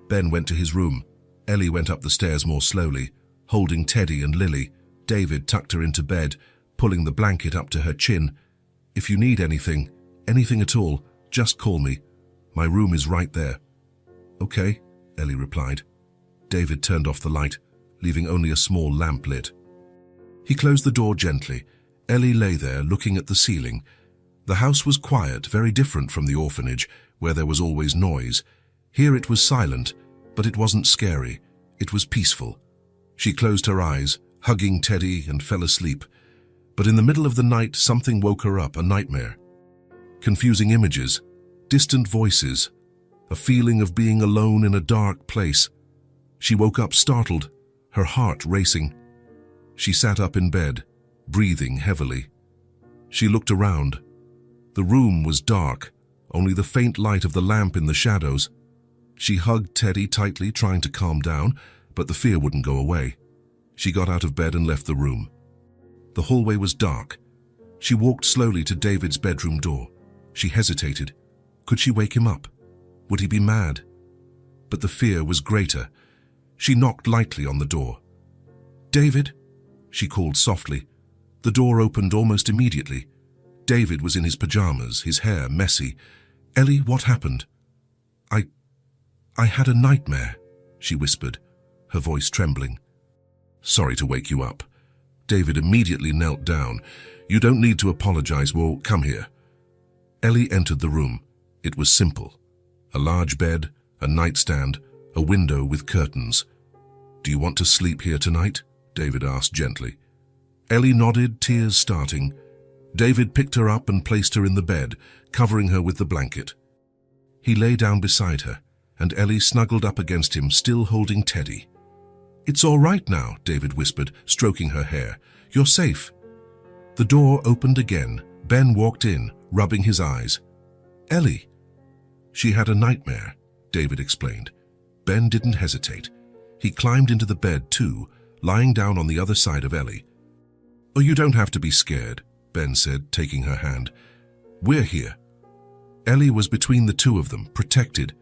Ben went to his room. Ellie went up the stairs more slowly, holding Teddy and Lily. David tucked her into bed, pulling the blanket up to her chin. "If you need anything at all, just call me. My room is right there." "Okay," Ellie replied. David turned off the light, leaving only a small lamp lit. He closed the door gently. Ellie lay there, looking at the ceiling. The house was quiet, very different from the orphanage, where there was always noise. Here it was silent, but it wasn't scary. It was peaceful. She closed her eyes, hugging Teddy, and fell asleep. But in the middle of the night, something woke her up, a nightmare. Confusing images, distant voices, a feeling of being alone in a dark place. She woke up startled, her heart racing. She sat up in bed, breathing heavily. She looked around. The room was dark, only the faint light of the lamp in the shadows. She hugged Teddy tightly, trying to calm down, but the fear wouldn't go away. She got out of bed and left the room. The hallway was dark. She walked slowly to David's bedroom door. She hesitated. Could she wake him up? Would he be mad? But the fear was greater. She knocked lightly on the door. "David?" she called softly. The door opened almost immediately. David was in his pajamas, his hair messy. "Ellie, what happened?" I had a nightmare," she whispered, her voice trembling. "Sorry to wake you up." David immediately knelt down. "You don't need to apologize. Well, come here." Ellie entered the room. It was simple. A large bed, a nightstand, a window with curtains. "Do you want to sleep here tonight?" David asked gently. Ellie nodded, tears starting. David picked her up and placed her in the bed, covering her with the blanket. He lay down beside her, and Ellie snuggled up against him, still holding Teddy. "It's all right now," David whispered, stroking her hair. "You're safe." The door opened again. Ben walked in, rubbing his eyes. "Ellie." "She had a nightmare," David explained. Ben didn't hesitate. He climbed into the bed too, lying down on the other side of Ellie. "Oh, you don't have to be scared," Ben said, taking her hand. "We're here." Ellie was between the two of them, protected.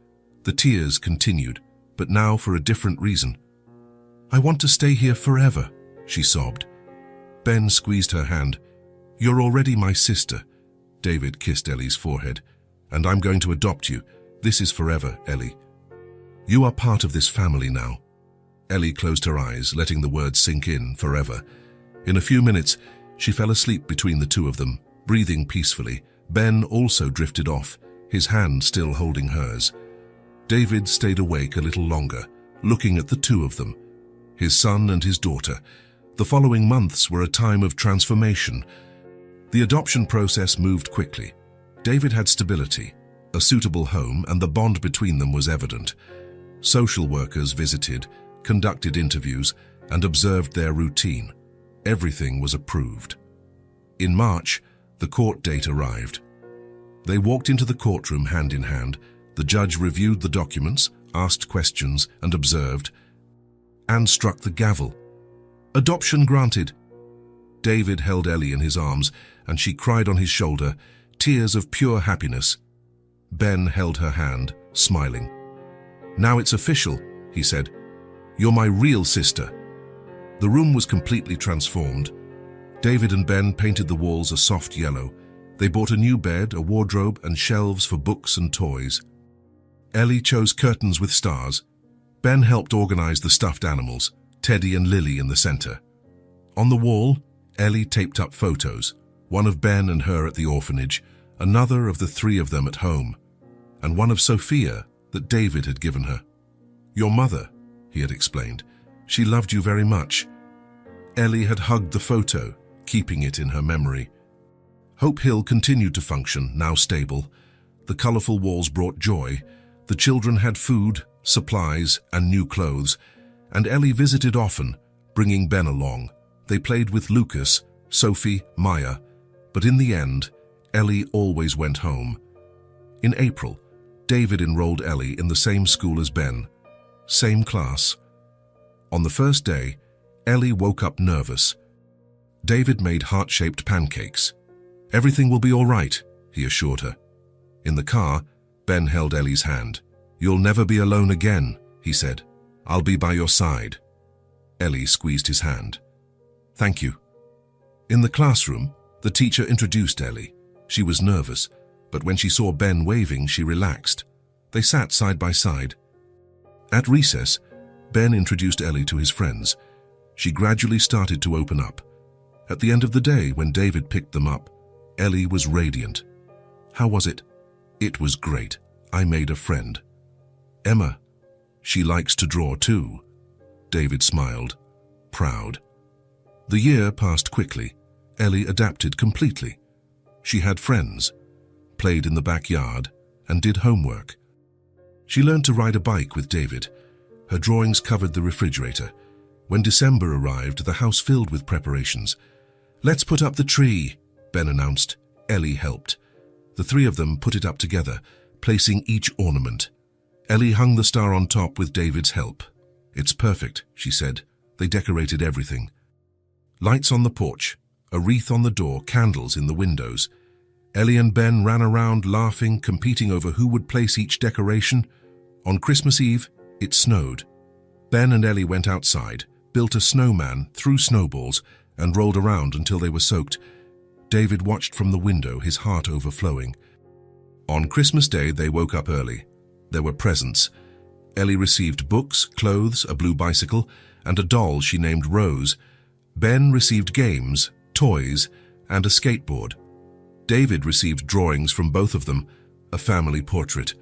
The tears continued, but now for a different reason. "I want to stay here forever," she sobbed. Ben squeezed her hand. "You're already my sister." David kissed Ellie's forehead. "And I'm going to adopt you. This is forever, Ellie. You are part of this family now." Ellie closed her eyes, letting the words sink in, forever. In a few minutes, she fell asleep between the two of them, breathing peacefully. Ben also drifted off, his hand still holding hers. David stayed awake a little longer, looking at the two of them, his son and his daughter. The following months were a time of transformation. The adoption process moved quickly. David had stability, a suitable home, and the bond between them was evident. Social workers visited, conducted interviews, and observed their routine. Everything was approved. In March, the court date arrived. They walked into the courtroom hand in hand. The judge reviewed the documents, asked questions, and observed, and struck the gavel. "Adoption granted." David held Ellie in his arms, and she cried on his shoulder, tears of pure happiness. Ben held her hand, smiling. "Now it's official," he said. "You're my real sister." The room was completely transformed. David and Ben painted the walls a soft yellow. They bought a new bed, a wardrobe, and shelves for books and toys. Ellie chose curtains with stars. Ben helped organize the stuffed animals, Teddy and Lily in the center. On the wall, Ellie taped up photos, one of Ben and her at the orphanage, another of the three of them at home, and one of Sophia that David had given her. "Your mother," he had explained. "She loved you very much." Ellie had hugged the photo, keeping it in her memory. Hope Hill continued to function, now stable. The colorful walls brought joy. The children had food, supplies, and new clothes, and Ellie visited often, bringing Ben along. They played with Lucas, Sophie, Maya, but in the end, Ellie always went home. In April, David enrolled Ellie in the same school as Ben. Same class. On the first day, Ellie woke up nervous. David made heart-shaped pancakes. "Everything will be all right," he assured her. In the car, Ben held Ellie's hand. "You'll never be alone again," he said. "I'll be by your side." Ellie squeezed his hand. "Thank you." In the classroom, the teacher introduced Ellie. She was nervous, but when she saw Ben waving, she relaxed. They sat side by side. At recess, Ben introduced Ellie to his friends. She gradually started to open up. At the end of the day, when David picked them up, Ellie was radiant. "How was it?" "It was great. I made a friend." "Emma, she likes to draw too." David smiled, proud. The year passed quickly. Ellie adapted completely. She had friends, played in the backyard, and did homework. She learned to ride a bike with David. Her drawings covered the refrigerator. When December arrived, the house filled with preparations. "Let's put up the tree," Ben announced. Ellie helped. The three of them put it up together, placing each ornament. Ellie hung the star on top with David's help. "It's perfect," she said. They decorated everything. Lights on the porch, a wreath on the door, candles in the windows. Ellie and Ben ran around laughing, competing over who would place each decoration. On Christmas Eve, it snowed. Ben and Ellie went outside, built a snowman, threw snowballs, and rolled around until they were soaked. David watched from the window, his heart overflowing. On Christmas Day, they woke up early. There were presents. Ellie received books, clothes, a blue bicycle, and a doll she named Rose. Ben received games, toys, and a skateboard. David received drawings from both of them, a family portrait.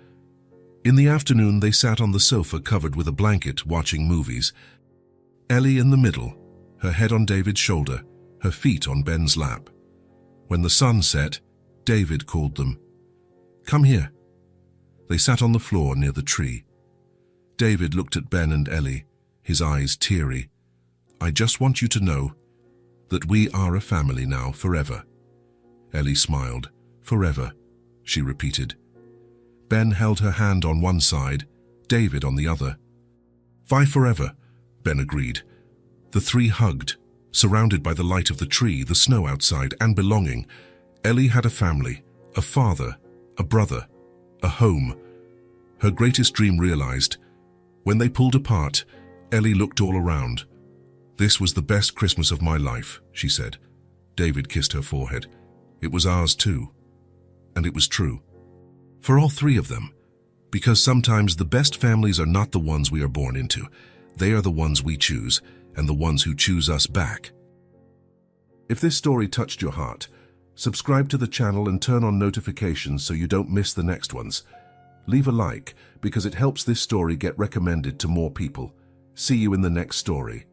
In the afternoon, they sat on the sofa covered with a blanket, watching movies. Ellie in the middle, her head on David's shoulder, her feet on Ben's lap. When the sun set, David called them. "Come here." They sat on the floor near the tree. David looked at Ben and Ellie, his eyes teary. "I just want you to know that we are a family now, forever." Ellie smiled. "Forever," she repeated. Ben held her hand on one side, David on the other. "Vi forever," Ben agreed. The three hugged, surrounded by the light of the tree, the snow outside, and belonging. Ellie had a family, a father, a brother, a home. Her greatest dream realized. When they pulled apart, Ellie looked all around. "This was the best Christmas of my life," she said. David kissed her forehead. "It was ours too." And it was true. For all three of them. Because sometimes the best families are not the ones we are born into. They are the ones we choose, and the ones who choose us back. If this story touched your heart, subscribe to the channel and turn on notifications so you don't miss the next ones. Leave a like, because it helps this story get recommended to more people. See you in the next story.